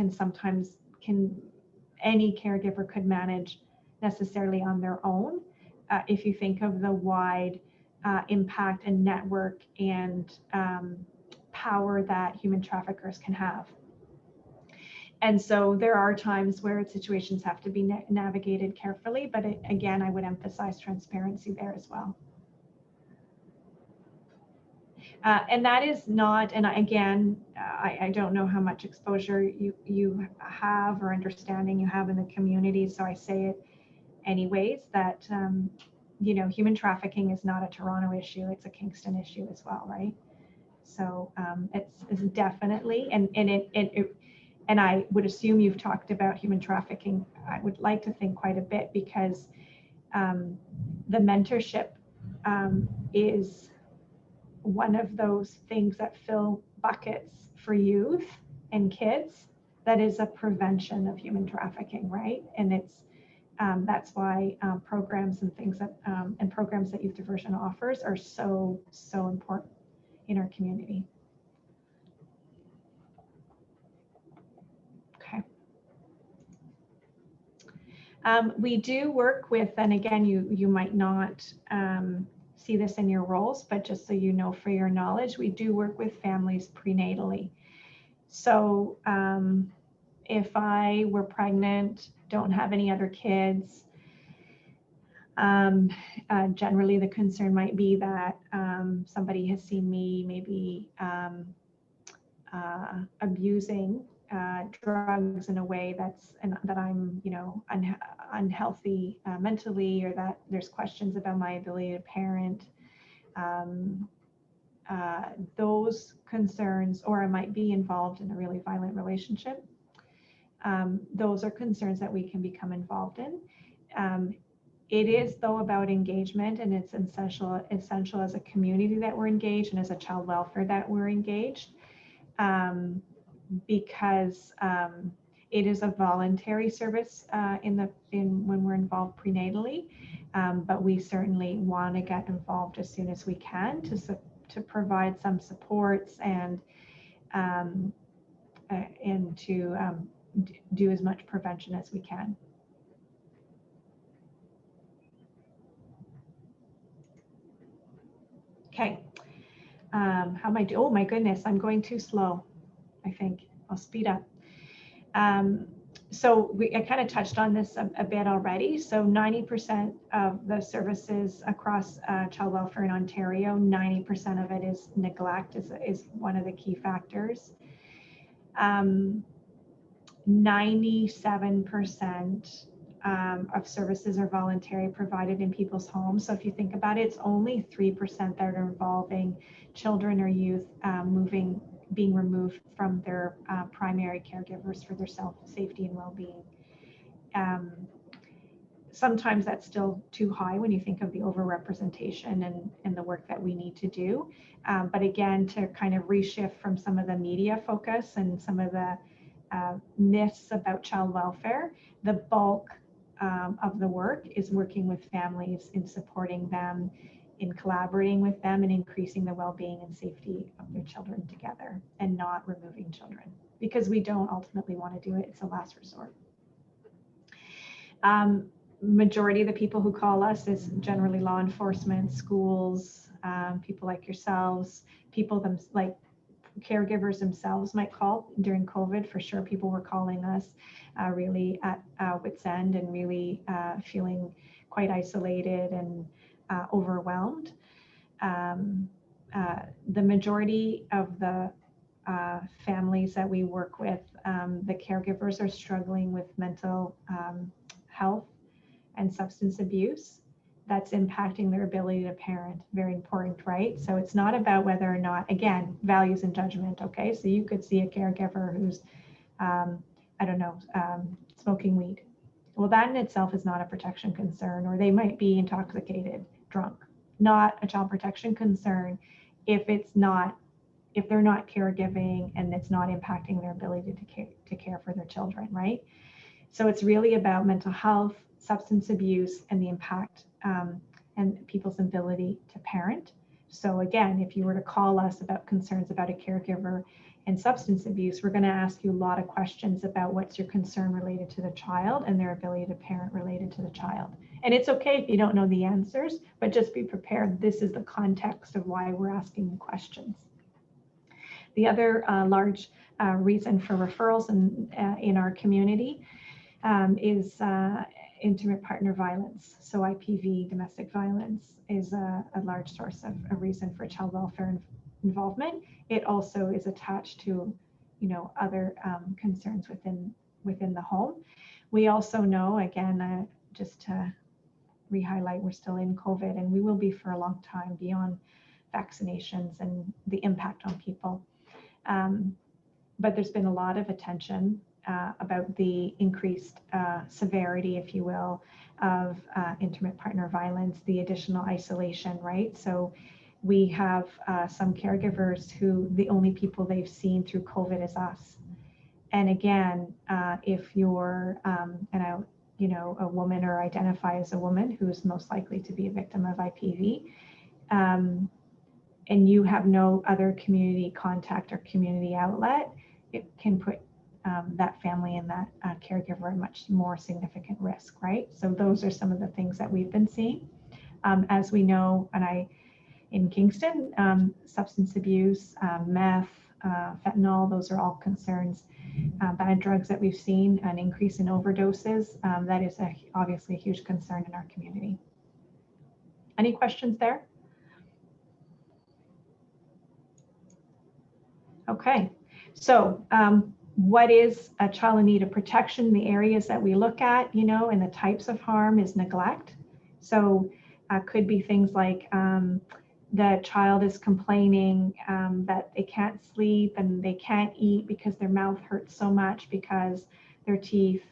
any caregiver could manage necessarily on their own. If you think of the wide impact and network and power that human traffickers can have. And so there are times where situations have to be navigated carefully, but again, I would emphasize transparency there as well. And that is not, and again, I don't know how much exposure you have or understanding you have in the community, so I say it anyways, that human trafficking is not a Toronto issue, it's a Kingston issue as well, right? So it's definitely, and I would assume you've talked about human trafficking, I would like to think quite a bit, because the mentorship is one of those things that fill buckets for youth and kids that is a prevention of human trafficking, right? And it's that's why programs and things that and programs that Youth Diversion offers are so important in our community. Okay. We do work with, and again, you might not see this in your roles, but just so you know, for your knowledge, we do work with families prenatally. So if I were pregnant, don't have any other kids, generally the concern might be that somebody has seen me maybe abusing drugs in a way that I'm, unhealthy mentally, or that there's questions about my ability to parent. Um, those concerns, or I might be involved in a really violent relationship. Those are concerns that we can become involved in. It is, though, about engagement, and it's essential as a community that we're engaged, and as a child welfare that we're engaged, because it is a voluntary service when we're involved prenatally, but we certainly want to get involved as soon as we can to provide some supports and to do as much prevention as we can. Okay. How am I doing? Oh my goodness, I'm going too slow. I think I'll speed up. So I kind of touched on this a bit already. So 90% of the services across child welfare in Ontario, 90% of it is neglect is one of the key factors. 97% of services are voluntary, provided in people's homes. So if you think about it, it's only 3% that are involving children or youth being removed from their primary caregivers for their safety and well-being. Sometimes that's still too high when you think of the overrepresentation and the work that we need to do. But again, to kind of reshift from some of the media focus and some of the myths about child welfare, the bulk of the work is working with families in supporting them, in collaborating with them, and increasing the well-being and safety of their children together, and not removing children, because we don't ultimately want to do it. It's a last resort. Majority of the people who call us is generally law enforcement, schools, people like yourselves, like caregivers themselves might call. During COVID, for sure, people were calling us really at wit's end, and really feeling quite isolated and overwhelmed. The majority of the families that we work with, the caregivers are struggling with mental health and substance abuse that's impacting their ability to parent. Very important, right? So it's not about whether or not, again, values and judgment, okay? So you could see a caregiver who's, smoking weed. Well, that in itself is not a protection concern, or they might be intoxicated, drunk. Not a child protection concern if they're not caregiving and it's not impacting their ability to care for their children, right? So it's really about mental health, substance abuse, and the impact and people's ability to parent. So again, if you were to call us about concerns about a caregiver and substance abuse, we're going to ask you a lot of questions about what's your concern related to the child and their ability to parent related to the child. And it's okay if you don't know the answers, but just be prepared. This is the context of why we're asking the questions. The other large reason for referrals in our community is intimate partner violence. So IPV, domestic violence, is a large source of a reason for child welfare involvement. It also is attached to, other concerns within the home. We also know, again, just to re-highlight, we're still in COVID, and we will be for a long time beyond vaccinations and the impact on people. But there's been a lot of attention about the increased severity, if you will, of intimate partner violence, the additional isolation, right? So we have some caregivers who the only people they've seen through COVID is us. And again, if you're a woman, or identify as a woman who's most likely to be a victim of IPV, and you have no other community contact or community outlet, it can put that family and that caregiver at much more significant risk, right? So those are some of the things that we've been seeing. As we know, in Kingston, substance abuse, meth, fentanyl, those are all concerns. Bad drugs that we've seen, an increase in overdoses, that is obviously a huge concern in our community. Any questions there? Okay, so what is a child in need of protection? The areas that we look at, and the types of harm is neglect. So could be things like the child is complaining that they can't sleep and they can't eat because their mouth hurts so much because their teeth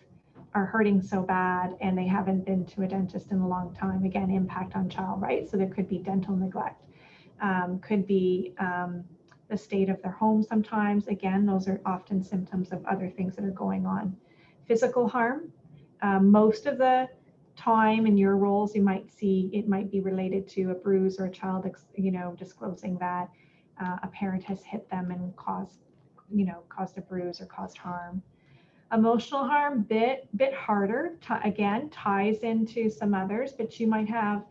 are hurting so bad and they haven't been to a dentist in a long time. Again, impact on child, right? So there could be dental neglect. Could be the state of their home sometimes. Again, those are often symptoms of other things that are going on. Physical harm. Most of the time in your roles, you might see it might be related to a bruise or a child, disclosing that a parent has hit them and caused a bruise or caused harm. Emotional harm, bit harder, again, ties into some others, but you might have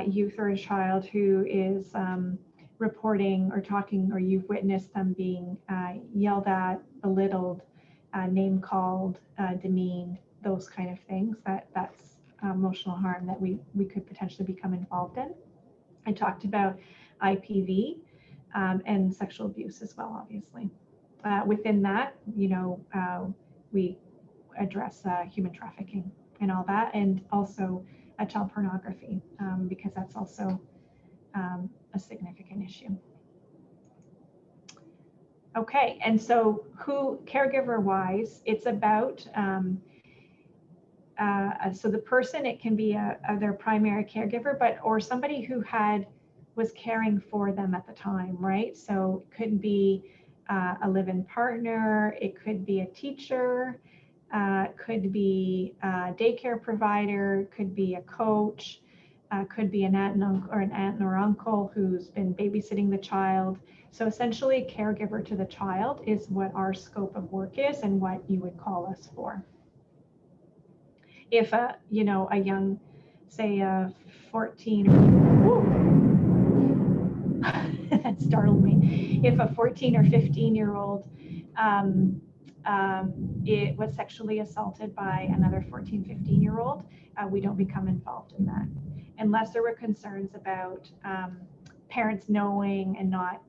youth or a child who is reporting or talking, or you've witnessed them being yelled at, belittled, name called, demeaned, those kind of things. That's emotional harm that we could potentially become involved in. I talked about IPV and sexual abuse as well, obviously. Within that, we address human trafficking and all that, and also child pornography, because that's also a significant issue. Okay, and so caregiver wise, it's about, so the person, it can be their primary caregiver, or somebody who was caring for them at the time, right? So it could be a live-in partner, it could be a teacher, could be a daycare provider, could be a coach, could be an aunt or uncle who's been babysitting the child. So essentially, caregiver to the child is what our scope of work is and what you would call us for. If a young, say a 14, that startled me. If a 14 or 15-year-old it was sexually assaulted by another 14, 15-year-old, we don't become involved in that. Unless there were concerns about parents knowing and not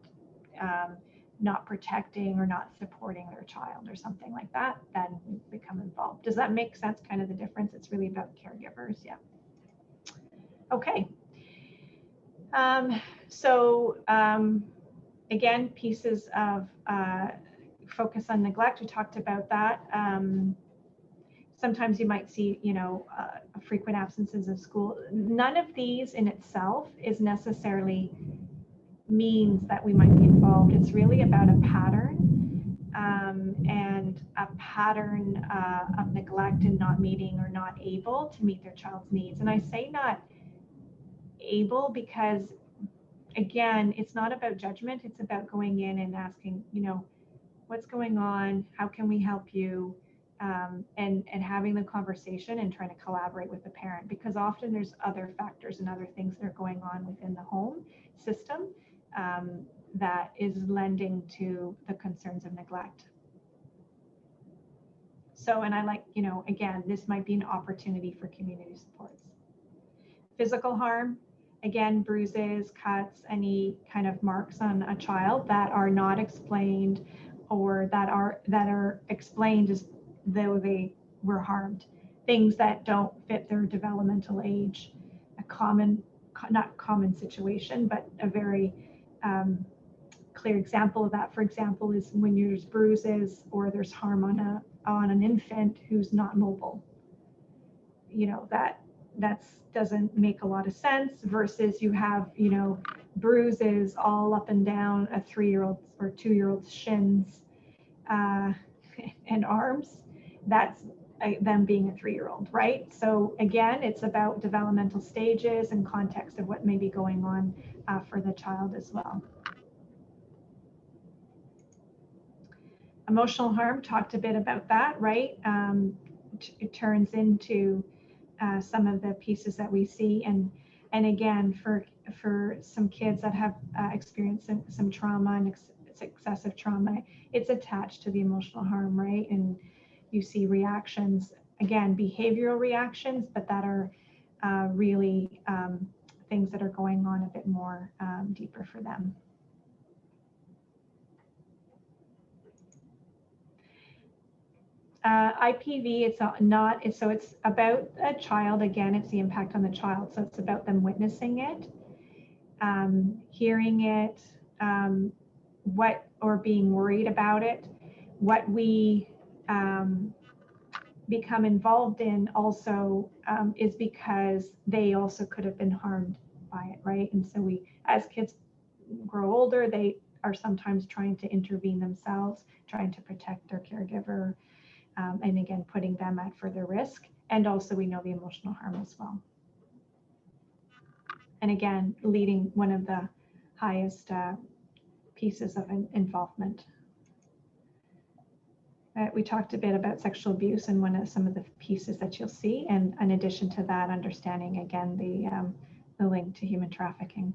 protecting or not supporting their child or something like that, then we become involved. Does that make sense, kind of the difference? It's really about caregivers, yeah. Okay. Again, pieces of focus on neglect, we talked about that. Sometimes you might see, frequent absences of school. None of these in itself is necessarily means that we might be involved. It's really about a pattern, and a pattern of neglect and not meeting or not able to meet their child's needs. And I say not able because, again, it's not about judgment. It's about going in and asking, what's going on? How can we help you? And having the conversation and trying to collaborate with the parent, because often there's other factors and other things that are going on within the home system that is lending to the concerns of neglect. So, and I like, again, this might be an opportunity for community supports. Physical harm, again, bruises, cuts, any kind of marks on a child that are not explained or that are explained as though they were harmed. Things that don't fit their developmental age. Not common situation, but a very clear example of that, for example, is when there's bruises or there's harm on an infant who's not mobile. That doesn't make a lot of sense, versus you have, bruises all up and down a 3-year-old or 2-year-old's shins and arms. That's them being a 3-year-old, right? So again, it's about developmental stages and context of what may be going on for the child as well. Emotional harm, talked a bit about that, right? It turns into some of the pieces that we see, and again, for some kids that have experienced some trauma and excessive trauma, it's attached to the emotional harm, right? And you see reactions, again, behavioral reactions, but that are really things that are going on a bit more deeper for them. IPV, so it's about a child. Again, it's the impact on the child. So it's about them witnessing it, hearing it, or being worried about it. What we become involved in also is because they also could have been harmed by it, right? And so as kids grow older, they are sometimes trying to intervene themselves, trying to protect their caregiver, and again, putting them at further risk. And also we know the emotional harm as well. And again, leading one of the highest pieces of involvement. We talked a bit about sexual abuse and some of the pieces that you'll see. And in addition to that, understanding again the link to human trafficking.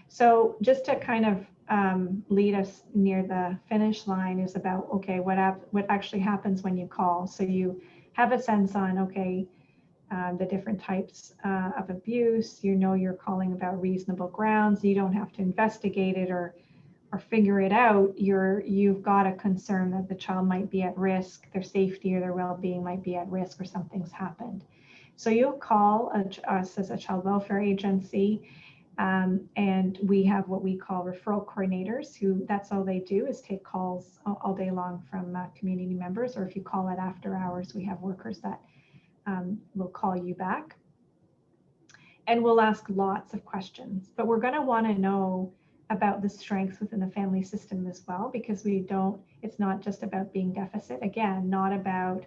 So just to kind of lead us near the finish line is about, okay, what actually happens when you call. So you have a sense on, okay, the different types of abuse, you're calling about reasonable grounds. You don't have to investigate it or figure it out. You've got a concern that the child might be at risk, their safety or their well-being might be at risk, or something's happened. So you'll call us as a child welfare agency. And we have what we call referral coordinators who that's all they do is take calls all day long from community members, or if you call it after hours, we have workers that will call you back. And we'll ask lots of questions, but we're going to want to know about the strengths within the family system as well, because it's not just about being deficit. Again, not about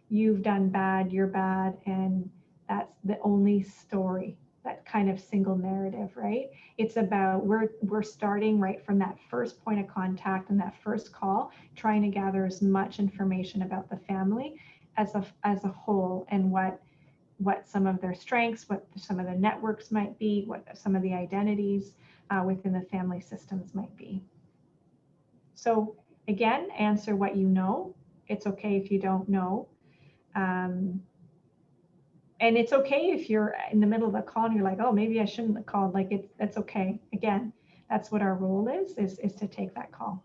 you've done bad, you're bad, and that's the only story, that kind of single narrative, right? It's about we're starting right from that first point of contact and that first call, trying to gather as much information about the family as a whole, and what some of their strengths, what some of the networks might be, what some of the identities within the family systems might be. So again, answer what you know. It's okay if you don't know. And it's okay if you're in the middle of a call and you're like, oh, maybe I shouldn't have called. Like that's okay. Again, that's what our role is to take that call.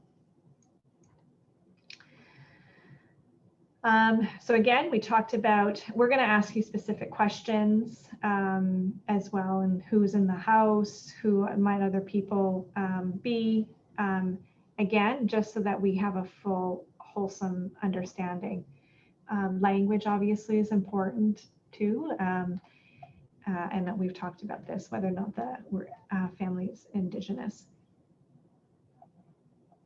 So again, we talked about, we're going to ask you specific questions as well, and who's in the house, who might other people be, again, just so that we have a full, wholesome understanding. Language obviously is important too, and that we've talked about this, whether or not the family is Indigenous.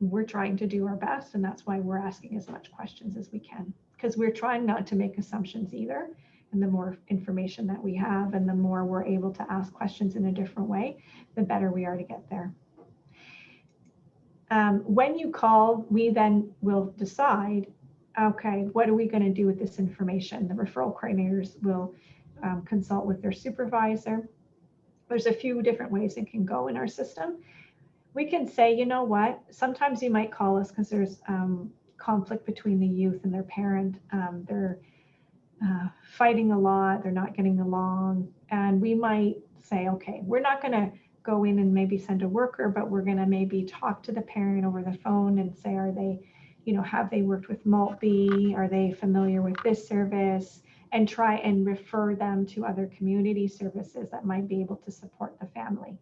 We're trying to do our best, and that's why we're asking as much questions as we can, because we're trying not to make assumptions either. And the more information that we have and the more we're able to ask questions in a different way, the better we are to get there. When you call, we then will decide, okay, what are we going to do with this information? The referral coordinators will consult with their supervisor. There's a few different ways it can go in our system. We can say, you know what, sometimes you might call us because there's conflict between the youth and their parent. They're fighting a lot, they're not getting along. And we might say, okay, we're not going to go in and maybe send a worker, but we're going to maybe talk to the parent over the phone and say, are they, have they worked with MALT-B? Are they familiar with this service? And try and refer them to other community services that might be able to support the family.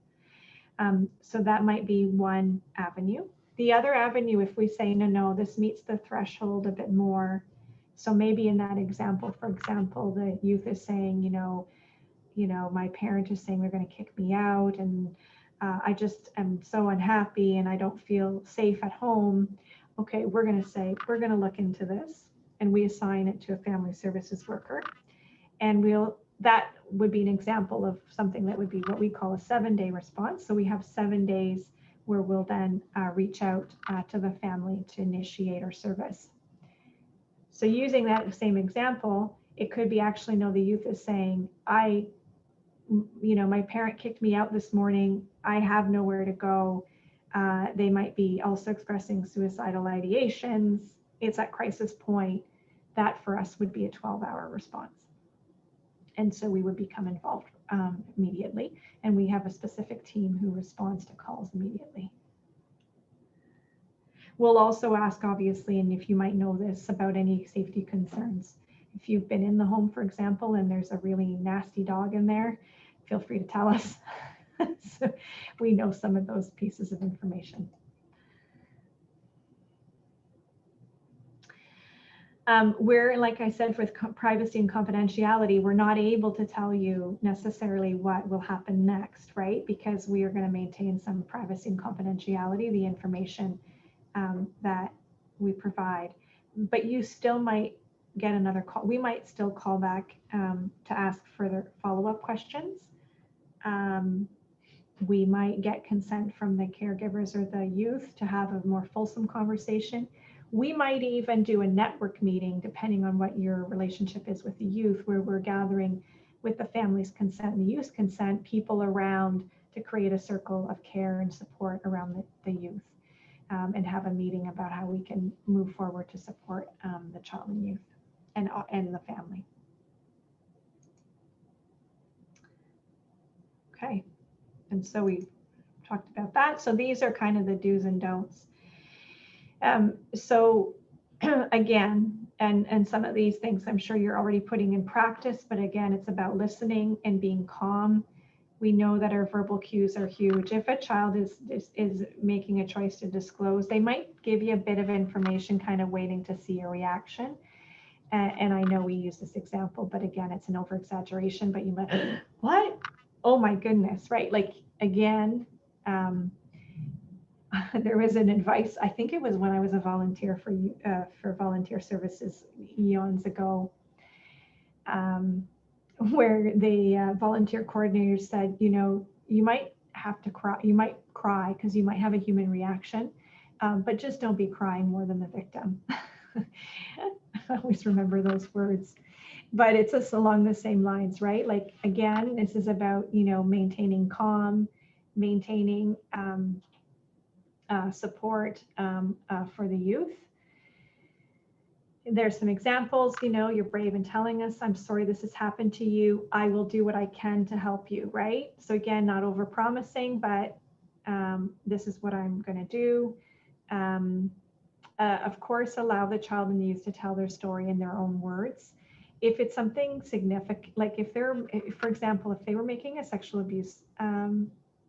So that might be one avenue. The other avenue, if we say, no, this meets the threshold a bit more. So maybe in that example, for example, the youth is saying, my parent is saying they're going to kick me out, and I just am so unhappy and I don't feel safe at home. Okay, we're going to say, we're going to look into this, and we assign it to a family services worker. And that would be an example of something that would be what we call a 7-day response. So we have 7 days where we'll then reach out to the family to initiate our service. So using that same example, it could be actually, no, the youth is saying, my parent kicked me out this morning. I have nowhere to go. They might be also expressing suicidal ideations. It's at crisis point. That for us would be a 12-hour response. And so we would become involved immediately. And we have a specific team who responds to calls immediately. We'll also ask, obviously, and if you might know this, about any safety concerns. If you've been in the home, for example, and there's a really nasty dog in there, feel free to tell us. So we know some of those pieces of information. We're, like I said, with privacy and confidentiality, we're not able to tell you necessarily what will happen next, right? Because we are going to maintain some privacy and confidentiality, the information that we provide. But you still might get another call. We might still call back to ask further follow-up questions. We might get consent from the caregivers or the youth to have a more fulsome conversation. We might even do a network meeting, depending on what your relationship is with the youth, where we're gathering, with the family's consent and the youth's consent, people around to create a circle of care and support around the youth, and have a meeting about how we can move forward to support the child and youth and the family. Okay, and so we talked about that. So these are kind of the do's and don'ts. So again, and some of these things I'm sure you're already putting in practice, but again, it's about listening and being calm. We know that our verbal cues are huge. If a child is making a choice to disclose, they might give you a bit of information, kind of waiting to see a reaction. And I know we use this example, but again, it's an over exaggeration, but you might, what? Oh my goodness, right? Like, again, there was an advice, I think it was when I was a volunteer for volunteer services eons ago, where the volunteer coordinator said, you know, you might have to cry, you might cry because you might have a human reaction, but just don't be crying more than the victim. I always remember those words, but it's just along the same lines, right? Like, again, this is about, you know, maintaining calm, maintaining support for the youth. There's some examples, you know, you're brave in telling us, I'm sorry this has happened to you. I will do what I can to help you, right? So again, not over promising, but this is what I'm going to do. Of course, allow the child and the youth to tell their story in their own words. If it's something significant, like if for example, if they were making a sexual abuse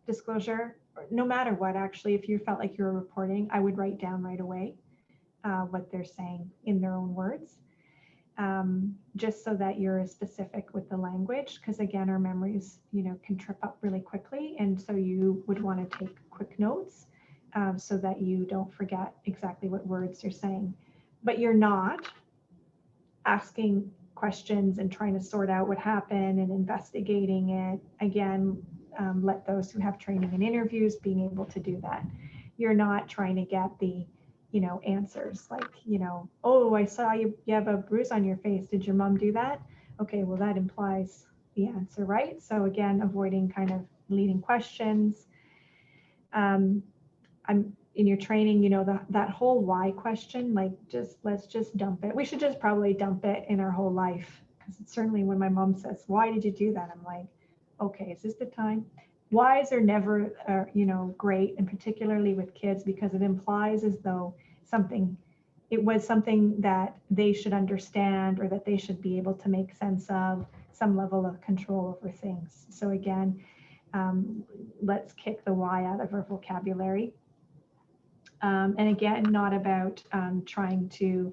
disclosure, no matter what, actually, if you felt like you were reporting, I would write down right away what they're saying in their own words, just so that you're specific with the language, because again, our memories, you know, can trip up really quickly, and so you would want to take quick notes so that you don't forget exactly what words you're saying. But you're not asking questions and trying to sort out what happened and investigating it. Again, let those who have training in interviews being able to do that. You're not trying to get the, you know, answers like, you know, oh, I saw you have a bruise on your face. Did your mom do that? Okay, well, that implies the answer, right? So again, avoiding kind of leading questions. I'm in your training, you know, that whole why question, like, let's just dump it. We should just probably dump it in our whole life, because certainly when my mom says, why did you do that? I'm like, okay, is this the time? Whys are never, you know, great, and particularly with kids, because it implies as though it was something that they should understand, or that they should be able to make sense of, some level of control over things. So again, let's kick the why out of our vocabulary. And again, not about trying to,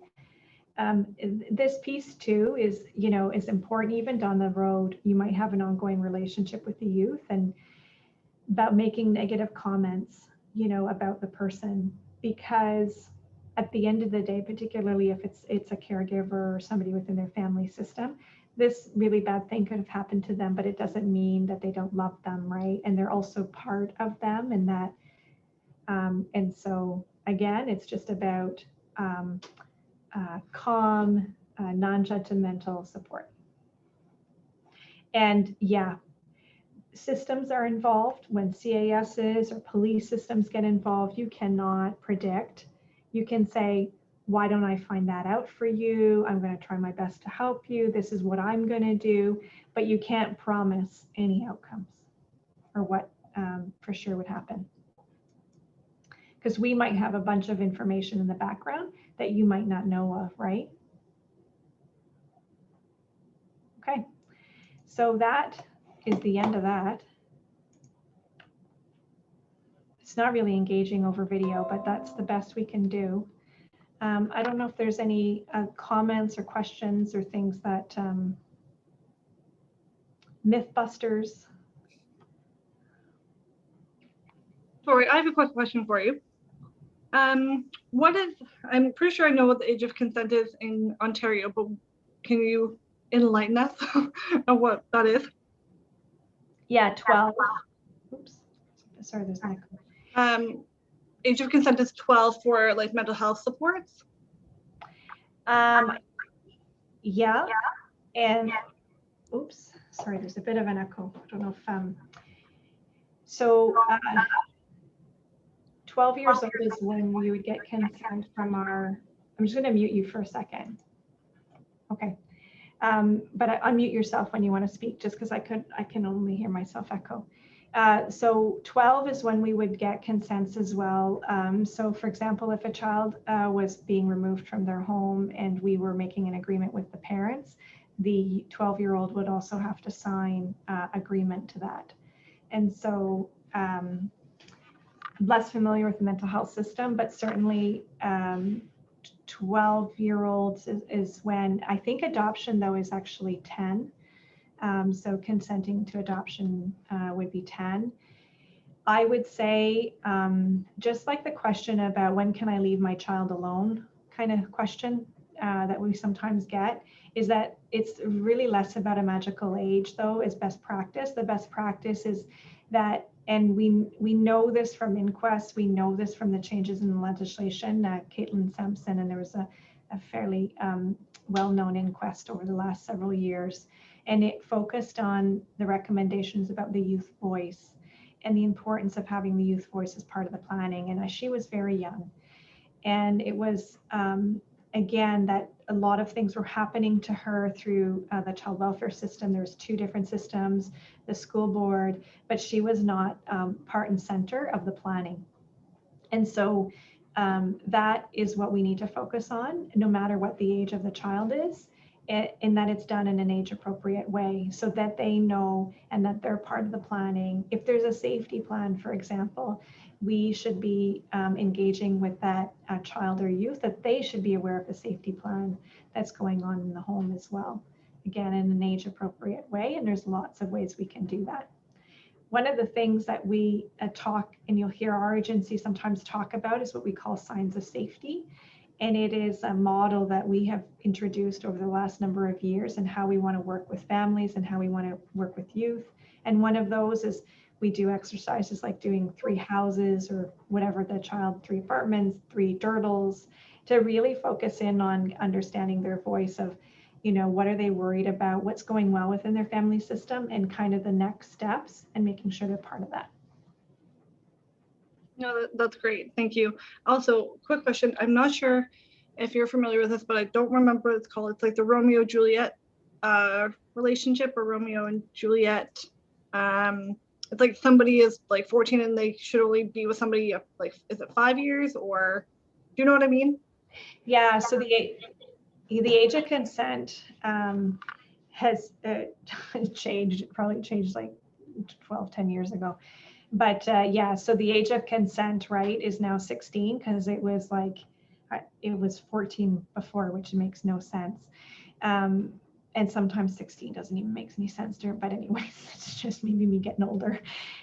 this piece too is, you know, is important. Even down the road, you might have an ongoing relationship with the youth, and about making negative comments, you know, about the person, because at the end of the day, particularly if it's a caregiver or somebody within their family system, this really bad thing could have happened to them, but it doesn't mean that they don't love them, right? And they're also part of them, and that, and so again, it's just about calm, non-judgmental support. And yeah, systems are involved. When CASs or police systems get involved, you cannot predict. You can say, why don't I find that out for you? I'm going to try my best to help you. This is what I'm going to do. But you can't promise any outcomes or what for sure would happen. because we might have a bunch of information in the background that you might not know of, right? Okay, so that is the end of that. It's not really engaging over video, but that's the best we can do. I don't know if there's any comments or questions or things that Mythbusters. Sorry, I have a quick question for you. What is, I'm pretty sure I know what the age of consent is in Ontario, but can you enlighten us on what that is? Yeah, 12. Oops, sorry, there's an echo. Age of consent is 12 for like mental health supports. Yeah, and oops, sorry, there's a bit of an echo. I don't know if so 12 years old is when we would get consent from our, I'm just going to mute you for a second. Okay. But unmute yourself when you want to speak, just because I can only hear myself echo. So 12 is when we would get consents as well. So for example, if a child was being removed from their home and we were making an agreement with the parents, the 12-year-old would also have to sign agreement to that. And so less familiar with the mental health system, but certainly 12-year-olds is when, I think adoption though is actually 10. So consenting to adoption would be 10. I would say, just like the question about when can I leave my child alone kind of question that we sometimes get, is that it's really less about a magical age though as best practice. The best practice is that, and we know this from inquests, we know this from the changes in the legislation, Caitlin Sampson, and there was a fairly well-known inquest over the last several years, and it focused on the recommendations about the youth voice and the importance of having the youth voice as part of the planning. And she was very young, and it was again that a lot of things were happening to her through the child welfare system. There's 2 different systems, the school board, but she was not part and center of the planning. And so that is what we need to focus on, no matter what the age of the child is, in that it's done in an age appropriate way so that they know and that they're part of the planning. If there's a safety plan, for example, we should be engaging with that child or youth, that they should be aware of the safety plan that's going on in the home as well. Again, in an age appropriate way, and there's lots of ways we can do that. One of the things that we talk, and you'll hear our agency sometimes talk about, is what we call signs of safety. And it is a model that we have introduced over the last number of years, and how we want to work with families and how we want to work with youth. And one of those is we do exercises like doing 3 houses or whatever the child, 3 apartments, 3 dirtles, to really focus in on understanding their voice of, you know, what are they worried about, what's going well within their family system, and kind of the next steps, and making sure they're part of that. No, that's great. Thank you. Also, quick question. I'm not sure if you're familiar with this, but I don't remember what it's called. It's like the Romeo Juliet relationship, or Romeo and Juliet. It's like somebody is like 14 and they should only be with somebody like, is it 5 years, or do you know what I mean? Yeah, so the age of consent has changed, probably changed like 10 years ago. But yeah, so the age of consent, right, is now 16, because it was like, it was 14 before, which makes no sense. And sometimes 16 doesn't even make any sense to her, but anyways, it's just maybe me getting older.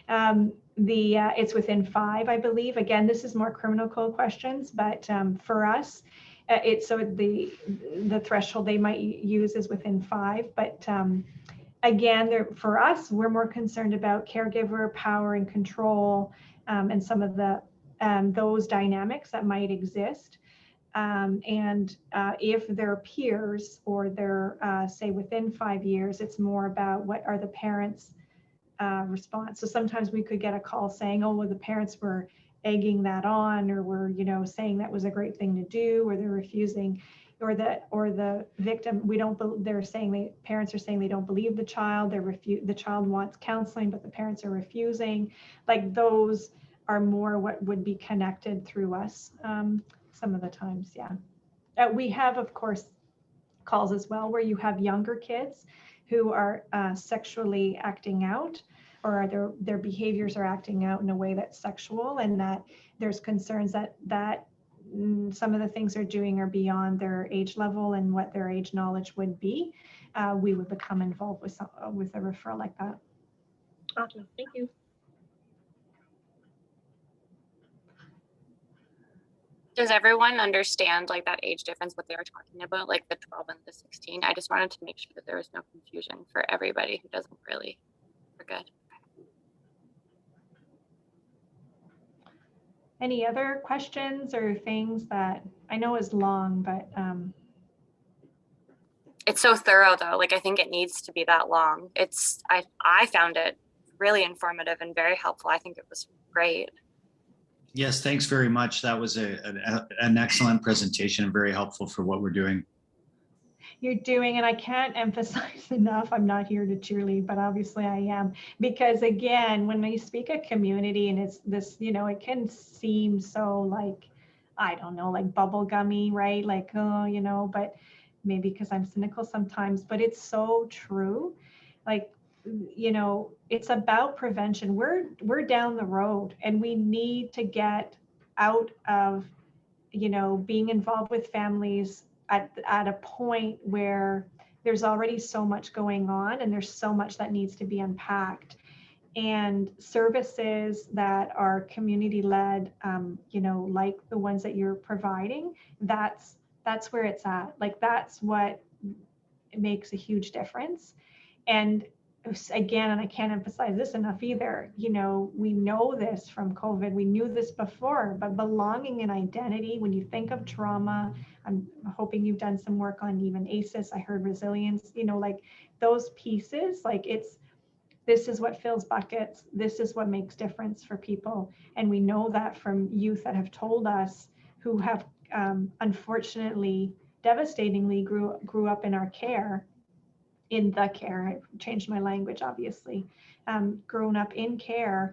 It's within 5, I believe. Again, this is more criminal code questions, but for us, it's so the threshold they might use is within 5, but again, for us, we're more concerned about caregiver power and control, and some of the those dynamics that might exist. And if they're peers, or they're say within 5 years, it's more about what are the parents' response. So sometimes we could get a call saying, oh, well, the parents were egging that on, or were, you know, saying that was a great thing to do, or they're refusing, or the victim, they're saying, parents are saying they don't believe the child, the child wants counseling, but the parents are refusing. Like those are more what would be connected through us some of the times. Yeah. We have, of course, calls as well where you have younger kids who are sexually acting out, or their behaviors are acting out in a way that's sexual, and that there's concerns that some of the things they're doing are beyond their age level and what their age knowledge would be. We would become involved with a referral like that. Awesome. Thank you. Does everyone understand like that age difference, what they were talking about, like the 12 and the 16? I just wanted to make sure that there was no confusion for everybody who doesn't really. We're good. Any other questions or things that I know is long, but It's so thorough though. Like I think it needs to be that long. I found it really informative and very helpful. I think it was great. Yes, thanks very much. That was an excellent presentation and very helpful for what we're doing. you're doing, and I can't emphasize enough, I'm not here to cheerlead, but obviously I am, because again, when we speak of community and it's this, it can seem so like, I don't know, like bubblegummy, right? Like, oh, but maybe because I'm cynical sometimes, but it's so true. Like, it's about prevention. We're down the road, and we need to get out of, being involved with families at a point where there's already so much going on and there's so much that needs to be unpacked. And services that are community led, like the ones that you're providing, that's where it's at. Like that's what makes a huge difference. And again, and I can't emphasize this enough either, we know this from COVID, we knew this before, but belonging and identity, when you think of trauma, I'm hoping you've done some work on even ACEs, I heard resilience, like those pieces, like this is what fills buckets, this is what makes difference for people. And we know that from youth that have told us, who have unfortunately, devastatingly grew up in our care, I changed my language, obviously, grown up in care,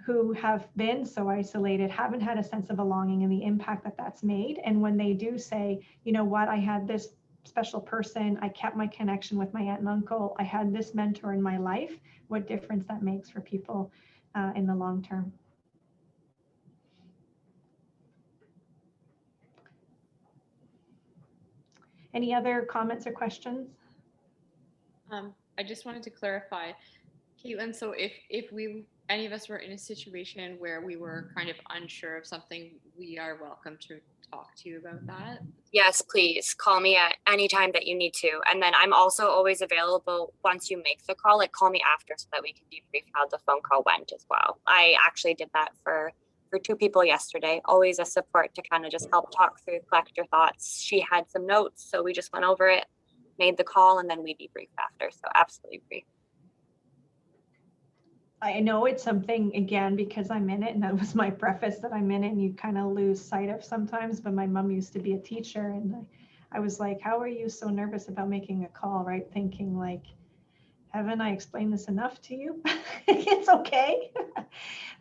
who have been so isolated, haven't had a sense of belonging, and the impact that that's made. And when they do say, you know what, I had this special person, I kept my connection with my aunt and uncle, I had this mentor in my life, what difference that makes for people in the long term. Any other comments or questions? I just wanted to clarify, Caitlin, so if any of us were in a situation where we were kind of unsure of something, we are welcome to talk to you about that? Yes, please call me at any time that you need to. And then I'm also always available once you make the call, like call me after so that we can debrief how the phone call went as well. I actually did that for 2 people yesterday, always a support to kind of just help talk through, collect your thoughts. She had some notes, so we just went over it, made the call, and then we debrief after. So absolutely free. I know it's something, again, because I'm in it, and that was my preface, that I'm in it and you kind of lose sight of sometimes, but my mom used to be a teacher, and I was like, how are you so nervous about making a call, right? Thinking like, haven't I explained this enough to you? It's okay.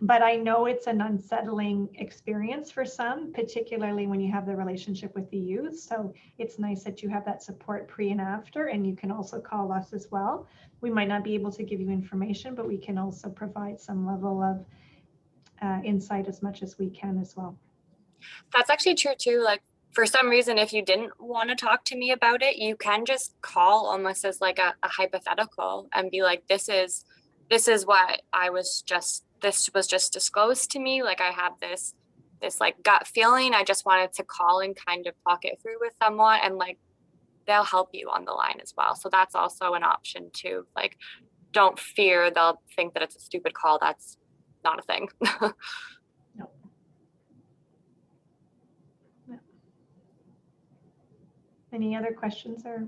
But I know it's an unsettling experience for some, particularly when you have the relationship with the youth. So it's nice that you have that support pre and after, and you can also call us as well. We might not be able to give you information, but we can also provide some level of insight as much as we can as well. That's actually true too. Like for some reason, if you didn't want to talk to me about it, you can just call almost as like a hypothetical and be like, this is what this was just disclosed to me. Like I have this like gut feeling. I just wanted to call and kind of talk it through with someone, and like they'll help you on the line as well. So that's also an option too. Like don't fear they'll think that it's a stupid call. That's not a thing. No. No. Any other questions or?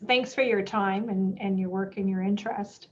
Thanks for your time and your work and your interest.